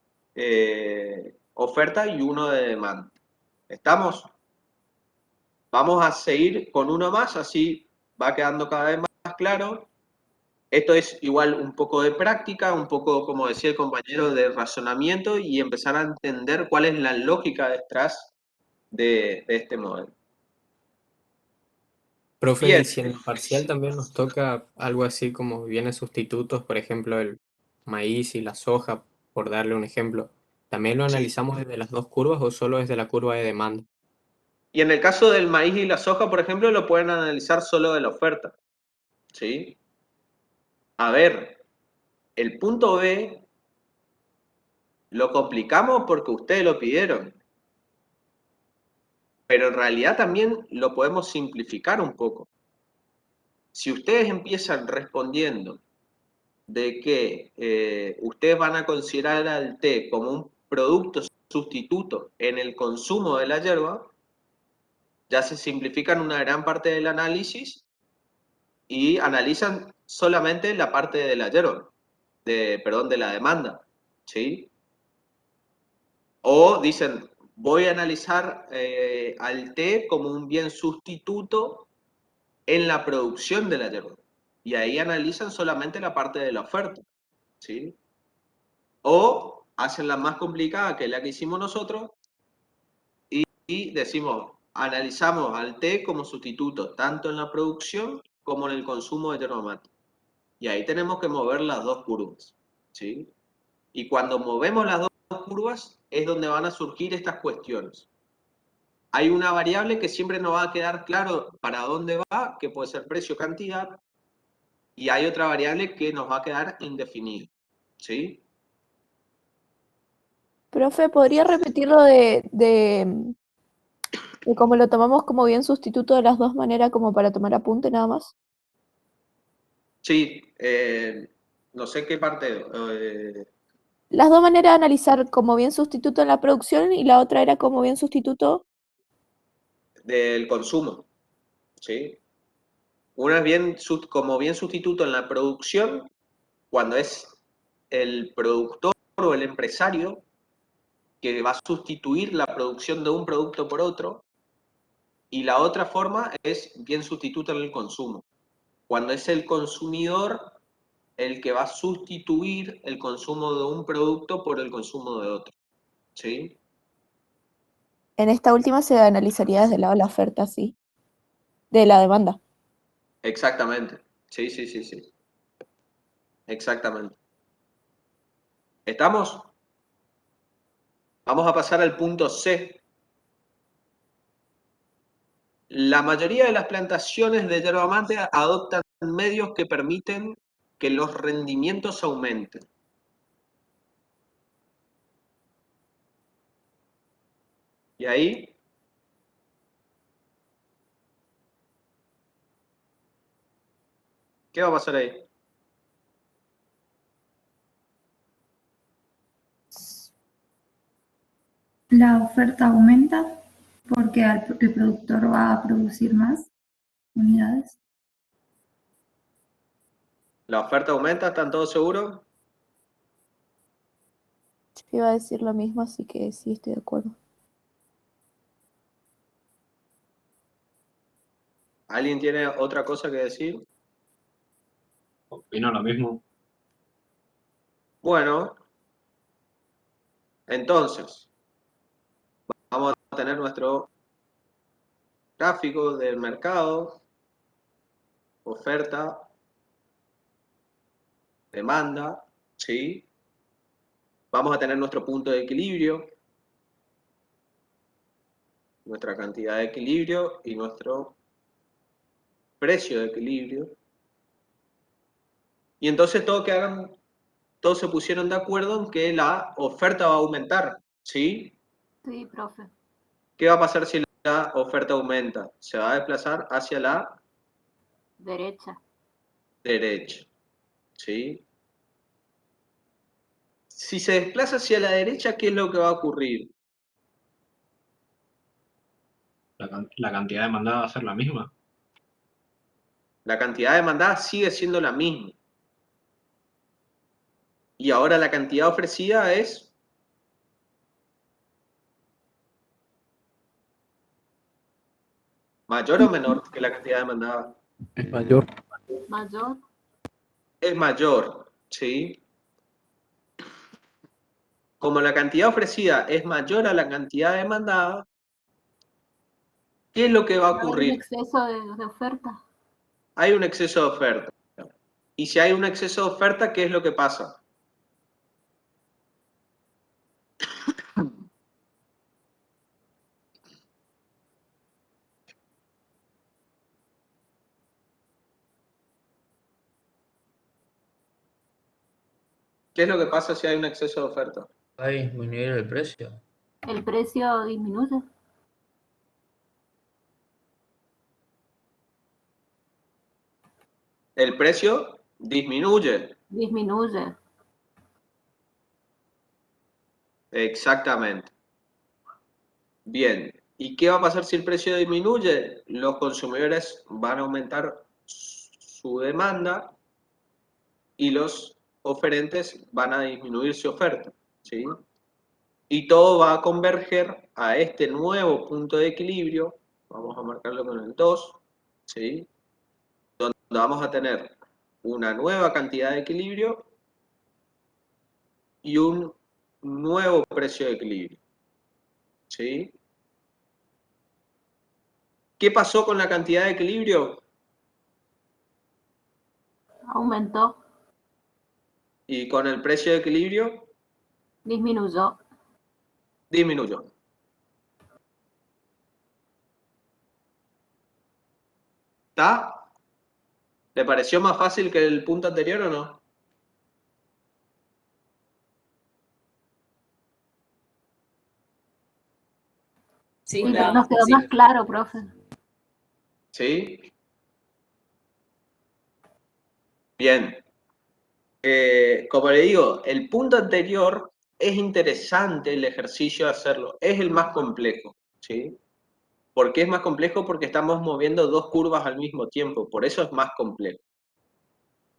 Speaker 1: oferta y uno de demanda. ¿Estamos? Vamos a seguir con uno más, así va quedando cada vez más claro. Esto es igual un poco de práctica, un poco, como decía el compañero, de razonamiento y empezar a entender cuál es la lógica detrás de este modelo.
Speaker 12: Profe,
Speaker 1: Bien.
Speaker 12: y si en el parcial también nos toca algo así como bienes sustitutos, por ejemplo, el maíz y la soja, por darle un ejemplo, ¿también lo analizamos desde las dos curvas o solo desde la curva de demanda?
Speaker 1: Y en el caso del maíz y la soja, por ejemplo, lo pueden analizar solo de la oferta. ¿Sí? A ver, el punto B lo complicamos porque ustedes lo pidieron. Pero en realidad también lo podemos simplificar un poco. Si ustedes empiezan respondiendo de que ustedes van a considerar al té como un producto sustituto en el consumo de la yerba, ya se simplifican una gran parte del análisis y analizan solamente la parte de la yerba, de la demanda, ¿sí? O dicen, voy a analizar al té como un bien sustituto en la producción de la yerba. Y ahí analizan solamente la parte de la oferta, ¿sí? O hacen la más complicada, que es la que hicimos nosotros, y decimos, analizamos al té como sustituto, tanto en la producción como en el consumo de yerba mate. Y ahí tenemos que mover las dos curvas, ¿sí? Y cuando movemos las dos curvas es donde van a surgir estas cuestiones. Hay una variable que siempre nos va a quedar claro para dónde va, que puede ser precio-cantidad, y hay otra variable que nos va a quedar indefinida, ¿sí?
Speaker 17: Profe, ¿podría repetirlo de cómo lo tomamos como bien sustituto de las dos maneras como para tomar apunte nada más?
Speaker 1: Sí, no sé qué parte.
Speaker 17: Las dos maneras de analizar como bien sustituto en la producción y la otra era como bien sustituto.
Speaker 1: Del consumo, ¿sí? Una es como bien sustituto en la producción, cuando es el productor o el empresario que va a sustituir la producción de un producto por otro, Y la otra forma es bien sustituto en el consumo. Cuando es el consumidor el que va a sustituir el consumo de un producto por el consumo de otro. ¿Sí?
Speaker 17: En esta última se analizaría desde el lado de la oferta, sí. De la demanda.
Speaker 1: Exactamente. Sí, sí, sí, sí. Exactamente. ¿Estamos? Vamos a pasar al punto C. La mayoría de las plantaciones de yerba mate adoptan medios que permiten que los rendimientos aumenten. Y ahí, ¿qué va a pasar ahí?
Speaker 8: La oferta aumenta porque el productor va a producir más unidades.
Speaker 1: ¿La oferta aumenta? ¿Están todos seguros?
Speaker 17: Yo iba a decir lo mismo, así que sí, estoy de acuerdo.
Speaker 1: ¿Alguien tiene otra cosa que decir?
Speaker 3: Opino lo mismo.
Speaker 1: Bueno, entonces, vamos a tener nuestro gráfico del mercado, oferta, demanda, ¿sí? Vamos a tener nuestro punto de equilibrio, nuestra cantidad de equilibrio y nuestro precio de equilibrio. Y entonces todos se pusieron de acuerdo en que la oferta va a aumentar, ¿sí?
Speaker 6: Sí, profe.
Speaker 1: ¿Qué va a pasar si la oferta aumenta? Se va a desplazar hacia la
Speaker 6: Derecha.
Speaker 1: derecha, ¿sí? Si se desplaza hacia la derecha, ¿qué es lo que va a ocurrir?
Speaker 3: La cantidad demandada va a ser la misma.
Speaker 1: La cantidad demandada sigue siendo la misma. Y ahora la cantidad ofrecida es mayor o menor que la cantidad demandada.
Speaker 11: Es mayor.
Speaker 6: Mayor.
Speaker 1: Es mayor, ¿sí? Como la cantidad ofrecida es mayor a la cantidad demandada, ¿qué es lo que va a
Speaker 6: Hay un
Speaker 1: ocurrir?
Speaker 6: exceso de oferta.
Speaker 1: Hay un exceso de oferta. Y si hay un exceso de oferta, ¿qué es lo que pasa? ¿Qué es lo que pasa si hay un exceso de oferta?
Speaker 13: Va a disminuir el precio.
Speaker 6: El precio disminuye.
Speaker 1: El precio disminuye.
Speaker 6: Disminuye.
Speaker 1: Exactamente. Bien. ¿Y qué va a pasar si el precio disminuye? Los consumidores van a aumentar su demanda y los oferentes van a disminuir su oferta, ¿sí? Y todo va a converger a este nuevo punto de equilibrio, vamos a marcarlo con el 2, ¿sí? Donde vamos a tener una nueva cantidad de equilibrio y un nuevo precio de equilibrio, ¿sí? ¿Qué pasó con la cantidad de equilibrio?
Speaker 6: Aumentó.
Speaker 1: Y con el precio de equilibrio
Speaker 6: Disminuyó.
Speaker 1: disminuyó. ¿Está? ¿Le pareció más fácil que el punto anterior o no?
Speaker 5: Sí,
Speaker 6: Sí, pero
Speaker 5: claro.
Speaker 6: nos quedó
Speaker 5: Sí.
Speaker 6: más claro, profe.
Speaker 1: ¿Sí? Bien. Como le digo, el punto anterior es interesante el ejercicio de hacerlo. Es el más complejo, ¿sí? ¿Por qué es más complejo? Porque estamos moviendo dos curvas al mismo tiempo. Por eso es más complejo.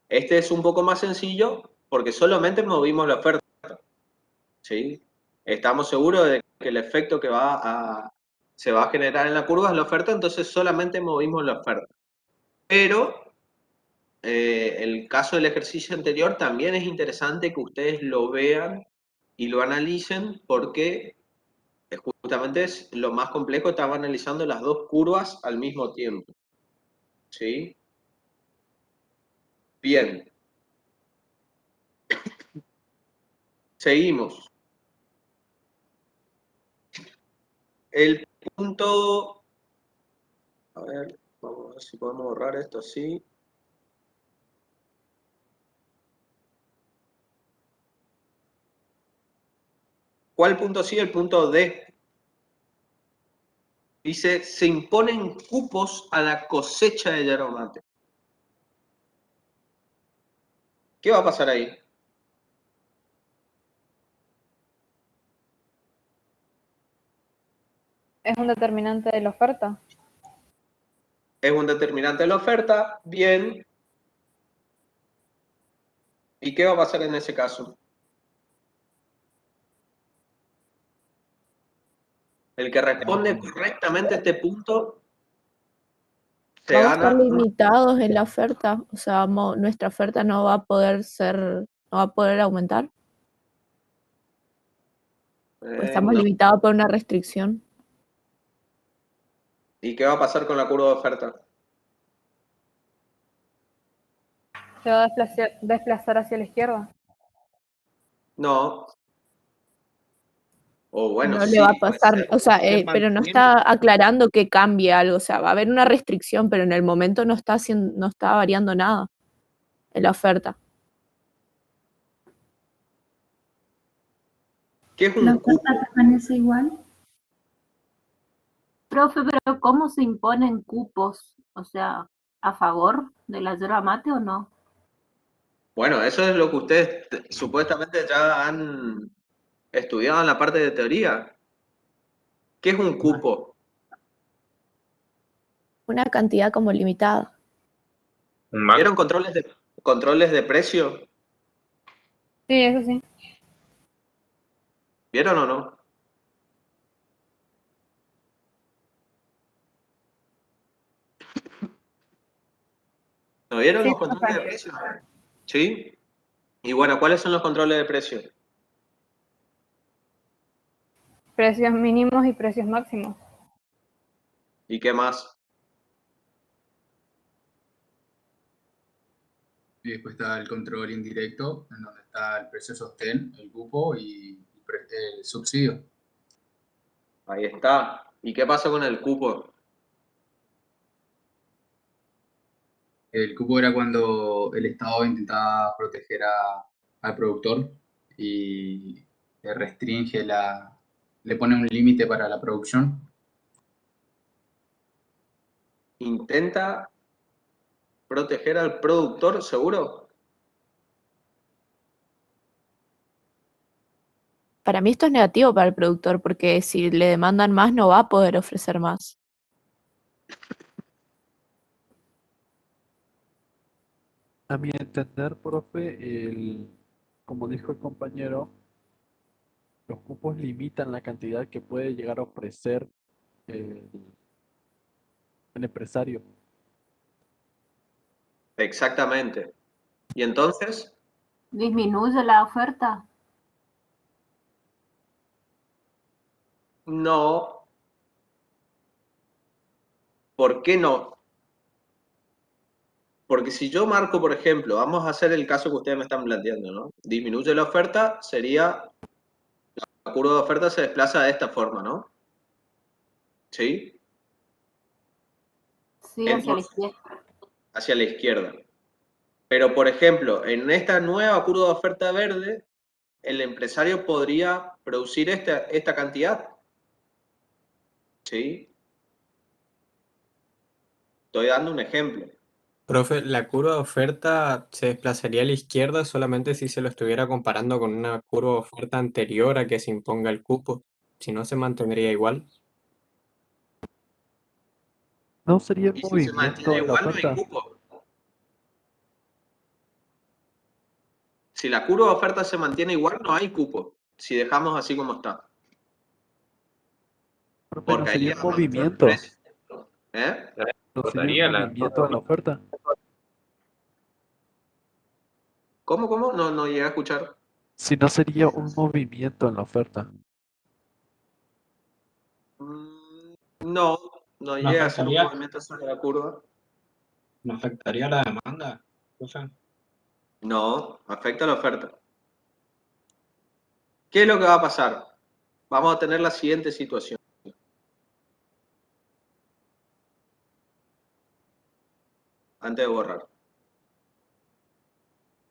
Speaker 1: Este es un poco más sencillo porque solamente movimos la oferta, ¿sí? Estamos seguros de que el efecto que va a se va a generar en la curva es la oferta, entonces solamente movimos la oferta. Pero el caso del ejercicio anterior también es interesante que ustedes lo vean y lo analicen porque justamente es lo más complejo, estaba analizando las dos curvas al mismo tiempo. ¿Sí? Bien. Seguimos. El punto... A ver, vamos a ver si podemos borrar esto así. ¿Cuál punto sigue? El punto D. Dice, se imponen cupos a la cosecha de yerba mate. ¿Qué va a pasar ahí?
Speaker 4: Es un determinante de la oferta.
Speaker 1: Es un determinante de la oferta, bien. ¿Y qué va a pasar en ese caso? El que responde correctamente a este punto se
Speaker 17: Vamos a estar
Speaker 1: gana.
Speaker 17: limitados en la oferta, o sea, nuestra oferta no va a poder no va a poder aumentar, pues estamos
Speaker 1: No.
Speaker 17: limitados por una restricción.
Speaker 1: ¿Y qué va a pasar con la curva de oferta?
Speaker 4: Se va a desplazar hacia la izquierda.
Speaker 1: No. O bueno,
Speaker 17: No
Speaker 1: sí,
Speaker 17: le va a
Speaker 1: puede
Speaker 17: pasar,
Speaker 1: ser.
Speaker 17: o sea,
Speaker 1: Se
Speaker 17: pero no
Speaker 1: mantiene.
Speaker 17: está aclarando que cambie algo, o sea, va a haber una restricción, pero en el momento no está haciendo, no está variando nada en la oferta.
Speaker 1: ¿Qué es
Speaker 8: ¿La
Speaker 1: un cupo?
Speaker 8: oferta permanece igual?
Speaker 6: Profe, pero ¿cómo se imponen cupos? O sea, ¿a favor de la yerba mate o no?
Speaker 1: Bueno, eso es lo que ustedes supuestamente ya han estudiado en la parte de teoría. ¿Qué es un cupo?
Speaker 17: Una cantidad como limitada.
Speaker 1: ¿Vieron controles de precio?
Speaker 4: Sí, eso sí.
Speaker 1: ¿Vieron o no? ¿No vieron
Speaker 4: Sí,
Speaker 1: los controles de
Speaker 4: profe.
Speaker 1: precio? ¿Sí? Y bueno, ¿cuáles son los controles de precio?
Speaker 4: Precios mínimos y precios máximos.
Speaker 1: ¿Y qué más?
Speaker 18: Y después está el control indirecto, en donde está el precio sostén, el cupo y el subsidio.
Speaker 1: Ahí está. ¿Y qué pasa con el cupo?
Speaker 18: El cupo era cuando el Estado intentaba proteger al productor y le restringe le pone un límite para la producción.
Speaker 1: ¿Intenta proteger al productor, seguro?
Speaker 17: Para mí esto es negativo para el productor, porque si le demandan más no va a poder ofrecer más.
Speaker 11: A mi entender, profe, como dijo el compañero, los cupos limitan la cantidad que puede llegar a ofrecer el, el empresario.
Speaker 1: Exactamente. ¿Y entonces?
Speaker 6: ¿Disminuye la oferta?
Speaker 1: No. ¿Por qué no? Porque si yo marco, por ejemplo, vamos a hacer el caso que ustedes me están planteando, ¿no? Disminuye la oferta, sería, la curva de oferta se desplaza de esta forma, ¿no? ¿Sí?
Speaker 6: Sí, hacia la
Speaker 1: Entonces,
Speaker 6: izquierda.
Speaker 1: hacia la izquierda. Pero, por ejemplo, en esta nueva curva de oferta verde, el empresario podría producir esta cantidad. ¿Sí? Estoy dando un ejemplo.
Speaker 12: Profe, la curva de oferta se desplazaría a la izquierda solamente si se lo estuviera comparando con una curva de oferta anterior a que se imponga el cupo. Si no, se mantendría igual.
Speaker 11: ¿No sería el
Speaker 1: Y si se
Speaker 11: movimiento
Speaker 1: mantiene
Speaker 11: de la
Speaker 1: igual, no hay
Speaker 11: oferta?
Speaker 1: cupo. Si la curva de oferta se mantiene igual, no hay cupo. Si dejamos así como está.
Speaker 11: Profe, ¿no
Speaker 1: porque ahí
Speaker 11: sería
Speaker 1: es
Speaker 11: un
Speaker 1: mayor
Speaker 11: movimiento?
Speaker 1: precio. ¿Eh?
Speaker 11: ¿No sería
Speaker 10: Cortaría
Speaker 11: un
Speaker 10: la...
Speaker 11: movimiento en la oferta?
Speaker 1: ¿Cómo? No llegué a escuchar.
Speaker 11: Si no sería un movimiento en la oferta.
Speaker 1: No
Speaker 3: ¿No
Speaker 1: llega a ser un
Speaker 3: afectaría,
Speaker 1: movimiento sobre la curva.
Speaker 3: no afectaría la demanda? Profe?
Speaker 1: No, afecta la oferta. ¿Qué es lo que va a pasar? Vamos a tener la siguiente situación. Antes de borrar.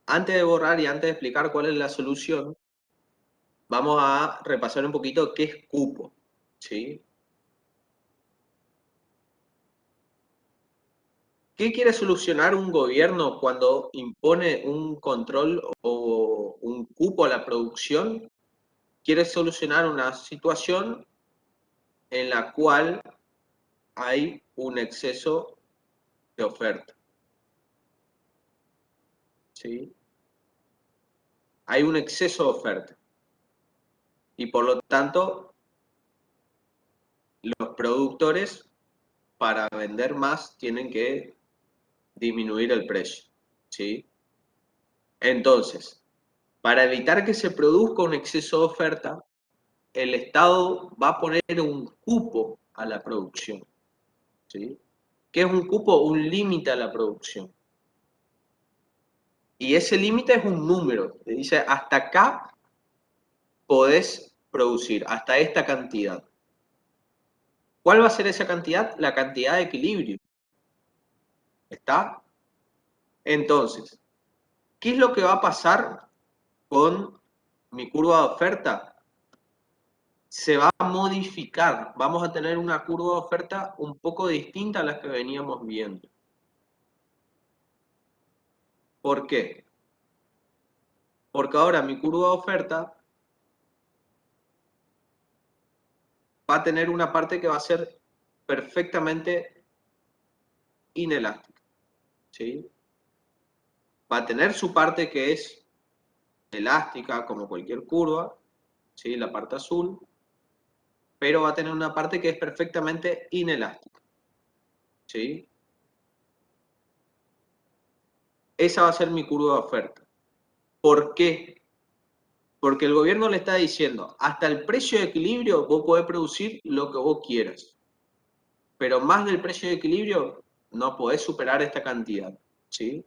Speaker 1: Antes de borrar y antes de explicar cuál es la solución, vamos a repasar un poquito qué es cupo. ¿Sí? ¿Qué quiere solucionar un gobierno cuando impone un control o un cupo a la producción? Quiere solucionar una situación en la cual hay un exceso de oferta. ¿Sí? Hay un exceso de oferta. Y por lo tanto, los productores, para vender más, tienen que disminuir el precio. ¿Sí? Entonces, para evitar que se produzca un exceso de oferta, el Estado va a poner un cupo a la producción. ¿Sí? ¿Qué es un cupo? Un límite a la producción. Y ese límite es un número. Te dice, hasta acá podés producir, hasta esta cantidad. ¿Cuál va a ser esa cantidad? La cantidad de equilibrio. ¿Está? Entonces, ¿qué es lo que va a pasar con mi curva de oferta? Se va a modificar. Vamos a tener una curva de oferta un poco distinta a la que veníamos viendo. ¿Por qué? Porque ahora mi curva de oferta va a tener una parte que va a ser perfectamente inelástica. ¿Sí? Va a tener su parte que es elástica, como cualquier curva, ¿sí? La parte azul, pero va a tener una parte que es perfectamente inelástica. ¿Sí? Esa va a ser mi curva de oferta. ¿Por qué? Porque el gobierno le está diciendo, hasta el precio de equilibrio vos podés producir lo que vos quieras. Pero más del precio de equilibrio no podés superar esta cantidad. ¿Sí?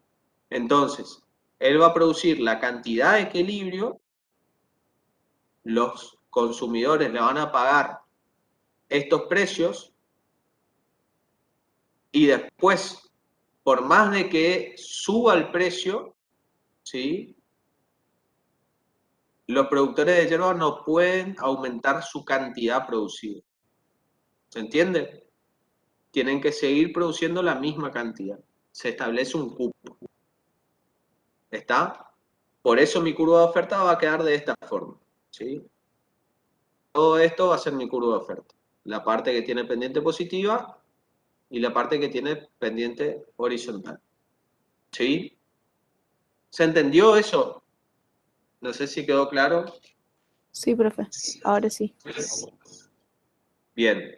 Speaker 1: Entonces, él va a producir la cantidad de equilibrio, los consumidores le van a pagar estos precios y después, por más de que suba el precio, ¿sí? Los productores de hierba no pueden aumentar su cantidad producida. ¿Se entiende? Tienen que seguir produciendo la misma cantidad. Se establece un cupo. ¿Está? Por eso mi curva de oferta va a quedar de esta forma. ¿Sí? Todo esto va a ser mi curva de oferta. La parte que tiene pendiente positiva y la parte que tiene pendiente horizontal. ¿Sí? ¿Se entendió eso? No sé si quedó claro.
Speaker 17: Sí, profe. Ahora sí.
Speaker 1: Bien.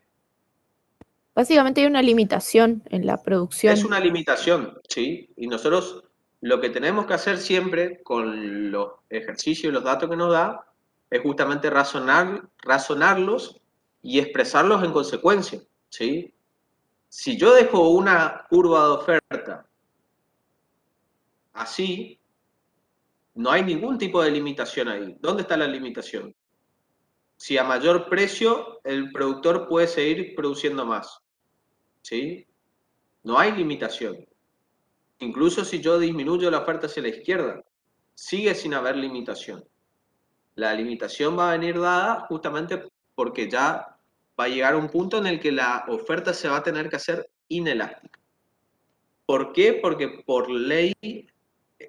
Speaker 17: Básicamente hay una limitación en la producción.
Speaker 1: Es una limitación, ¿sí? Y nosotros lo que tenemos que hacer siempre con los ejercicios y los datos que nos da es justamente razonarlos y expresarlos en consecuencia, ¿sí? Si yo dejo una curva de oferta así, no hay ningún tipo de limitación ahí. ¿Dónde está la limitación? Si a mayor precio, el productor puede seguir produciendo más, ¿sí? No hay limitación. Incluso si yo disminuyo la oferta hacia la izquierda, sigue sin haber limitación. La limitación va a venir dada justamente porque ya va a llegar un punto en el que la oferta se va a tener que hacer inelástica. ¿Por qué? Porque por ley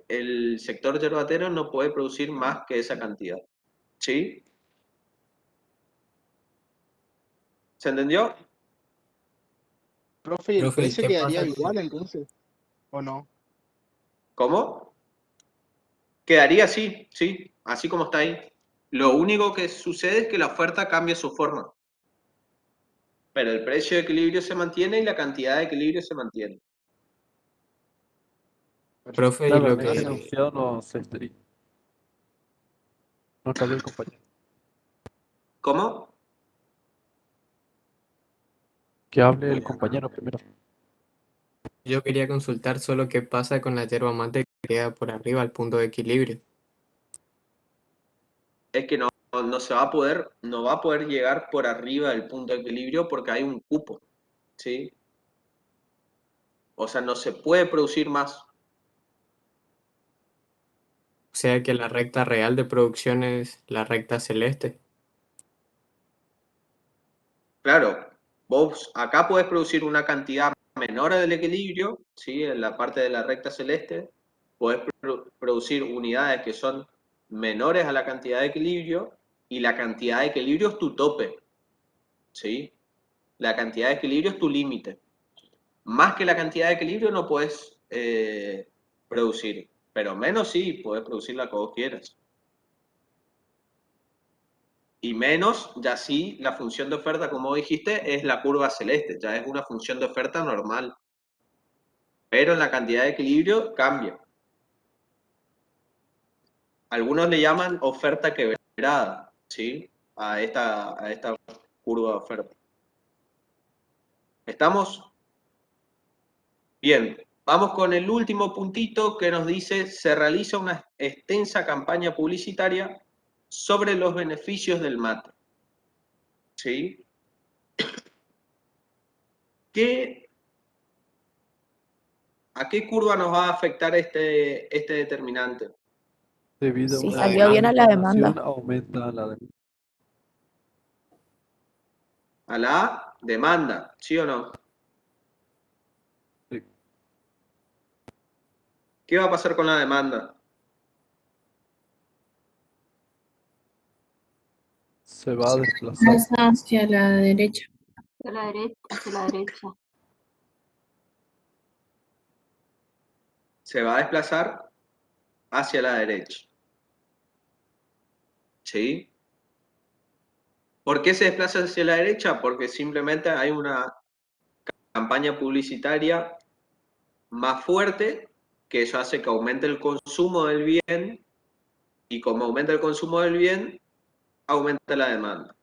Speaker 1: el sector yerbatero no puede producir más que esa cantidad. ¿Sí? ¿Se entendió?
Speaker 2: Profe, ¿y el
Speaker 12: Profe, ¿y
Speaker 2: precio
Speaker 12: qué
Speaker 2: quedaría
Speaker 12: pasa?
Speaker 2: igual entonces? ¿O no?
Speaker 1: ¿Cómo? Quedaría así, sí, así como está ahí. Lo único que sucede es que la oferta cambia su forma. pero el precio de equilibrio se mantiene y la cantidad de equilibrio se mantiene.
Speaker 12: Profe, y
Speaker 11: Claro,
Speaker 12: lo
Speaker 11: en ese
Speaker 12: que
Speaker 11: enunciado no cabía el compañero.
Speaker 1: ¿Cómo?
Speaker 11: Que hable el compañero primero.
Speaker 12: yo quería consultar solo qué pasa con la yerba mate que queda por arriba al punto de equilibrio.
Speaker 1: Es que no va a poder llegar por arriba del punto de equilibrio porque hay un cupo, ¿sí? O sea, no se puede producir más.
Speaker 12: O sea que la recta real de producción es la recta celeste.
Speaker 1: Claro, vos acá podés producir una cantidad menor del equilibrio, ¿sí? En la parte de la recta celeste, podés producir unidades que son menores a la cantidad de equilibrio y la cantidad de equilibrio es tu tope, ¿sí? La cantidad de equilibrio es tu límite. Más que la cantidad de equilibrio no puedes producir, pero menos sí, puedes producir la que vos quieras. Y menos, ya sí, la función de oferta, como dijiste, es la curva celeste, ya es una función de oferta normal. Pero en la cantidad de equilibrio cambia. Algunos le llaman oferta quebrada, ¿sí? A esta curva de oferta. ¿Estamos? Bien, vamos con el último puntito que nos dice, se realiza una extensa campaña publicitaria sobre los beneficios del mate. ¿Sí? ¿A qué curva nos va a afectar este determinante?
Speaker 11: Debido a
Speaker 17: Si
Speaker 11: una
Speaker 17: salió bien a la
Speaker 11: información,
Speaker 17: demanda.
Speaker 11: aumenta la demanda.
Speaker 1: A la demanda, ¿sí o no?
Speaker 11: Sí.
Speaker 1: ¿Qué va a pasar con la demanda?
Speaker 11: Se va a desplazar.
Speaker 7: Más hacia la derecha.
Speaker 6: Hacia la derecha, hacia la derecha.
Speaker 1: Se va a desplazar hacia la derecha. ¿Sí? ¿Por qué se desplaza hacia la derecha? Porque simplemente hay una campaña publicitaria más fuerte, que eso hace que aumente el consumo del bien, y como aumenta el consumo del bien, aumenta la demanda.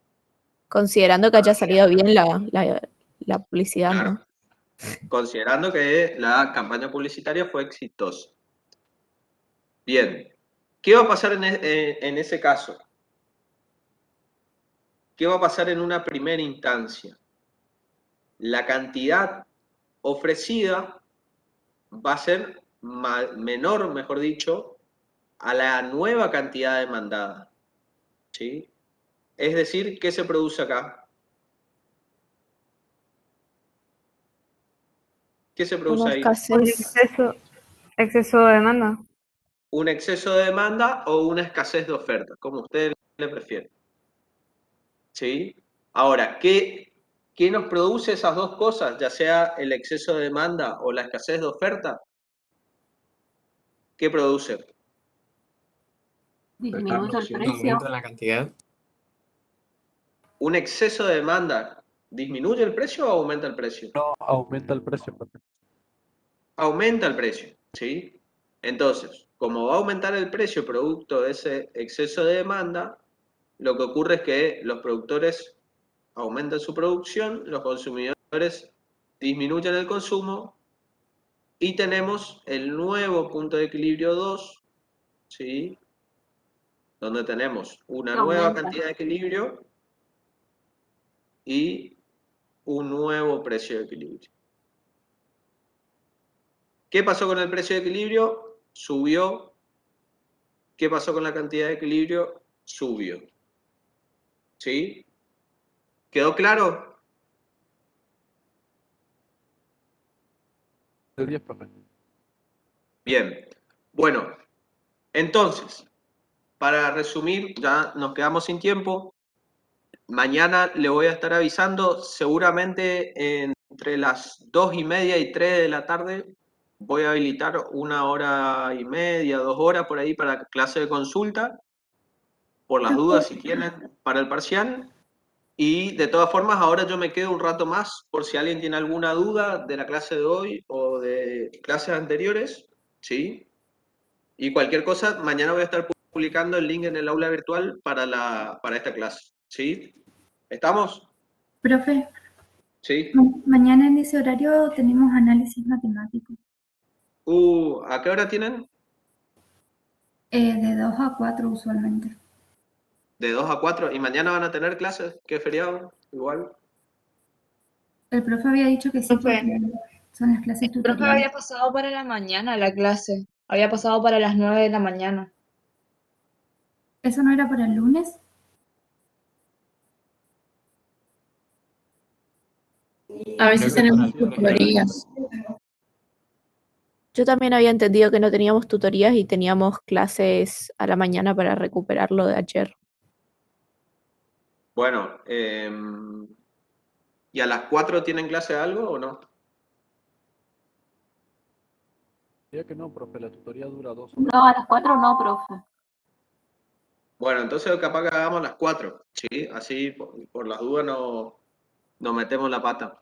Speaker 17: Considerando que haya salido bien la publicidad,
Speaker 1: Claro.
Speaker 17: ¿no?
Speaker 1: Considerando que la campaña publicitaria fue exitosa. Bien. ¿Qué va a pasar en ese caso? ¿Qué va a pasar en una primera instancia? La cantidad ofrecida va a ser menor, mejor dicho, a la nueva cantidad demandada. ¿Sí? Es decir, ¿qué se produce acá? ¿Qué se produce
Speaker 17: Una
Speaker 1: ahí?
Speaker 17: escasez.
Speaker 4: Exceso de demanda.
Speaker 1: ¿Un exceso de demanda o una escasez de oferta? Como ustedes le prefieren. ¿Sí? Ahora, ¿qué nos produce esas dos cosas? Ya sea el exceso de demanda o la escasez de oferta. ¿Qué produce?
Speaker 6: Disminuye el precio.
Speaker 12: Aumenta la cantidad.
Speaker 1: ¿Un exceso de demanda disminuye el precio o aumenta el precio?
Speaker 11: No, aumenta el precio.
Speaker 1: Aumenta el precio, ¿sí? Entonces, como va a aumentar el precio producto de ese exceso de demanda, lo que ocurre es que los productores aumentan su producción, los consumidores disminuyen el consumo y tenemos el nuevo punto de equilibrio 2, ¿sí? Donde tenemos una nueva
Speaker 6: Aumenta.
Speaker 1: cantidad de equilibrio y un nuevo precio de equilibrio. ¿Qué pasó con el precio de equilibrio? Subió. ¿Qué pasó con la cantidad de equilibrio? Subió. ¿Sí? ¿Quedó claro?
Speaker 11: El 10, profe.
Speaker 1: Bien. Bueno, entonces, para resumir, ya nos quedamos sin tiempo. Mañana le voy a estar avisando, seguramente entre las 2:30 y 3 de la tarde voy a habilitar 1 hora y media, 2 horas por ahí para clase de consulta, por las dudas si quieren, para el parcial. Y de todas formas, ahora yo me quedo un rato más por si alguien tiene alguna duda de la clase de hoy o de clases anteriores, ¿sí? Y cualquier cosa, mañana voy a estar publicando el link en el aula virtual para esta clase, ¿sí? ¿Estamos?
Speaker 8: Profe,
Speaker 1: ¿Sí?
Speaker 8: mañana en ese horario tenemos análisis matemático,
Speaker 1: ¿A qué hora tienen?
Speaker 8: de 2 a 4 usualmente.
Speaker 1: De 2 a 4. ¿Y mañana van a tener clases? ¿Qué feriado? Igual.
Speaker 8: El profe había dicho que sí
Speaker 19: Profe,
Speaker 8: porque son las clases
Speaker 19: el profe
Speaker 8: tutoriales.
Speaker 19: había pasado para la mañana la clase. Había pasado para las 9 de la mañana.
Speaker 8: ¿Eso no era para el lunes?
Speaker 7: A veces
Speaker 11: Creo que
Speaker 7: tenemos
Speaker 11: parecía
Speaker 7: tutorías.
Speaker 17: Yo también había entendido que no teníamos tutorías y teníamos clases a la mañana para recuperar lo de ayer.
Speaker 1: Bueno, ¿y a las 4 tienen clase de algo o no?
Speaker 11: Diría que no, profe, la tutoría dura 2 horas.
Speaker 6: No, a las 4 no, profe.
Speaker 1: Bueno, entonces capaz que hagamos a las 4, ¿sí? Así por las dudas no metemos la pata.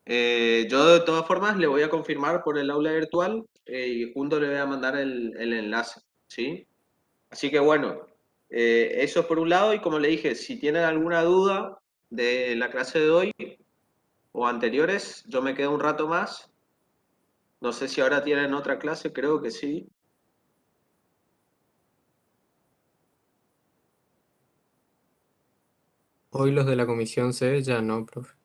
Speaker 1: Yo de todas formas le voy a confirmar por el aula virtual y junto le voy a mandar el enlace, ¿sí? Así que bueno, eso por un lado y como le dije, si tienen alguna duda de la clase de hoy o anteriores, yo me quedo un rato más. No sé si ahora tienen otra clase, creo que sí.
Speaker 12: Hoy los de la comisión C ya no, profe.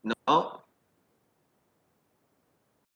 Speaker 1: No,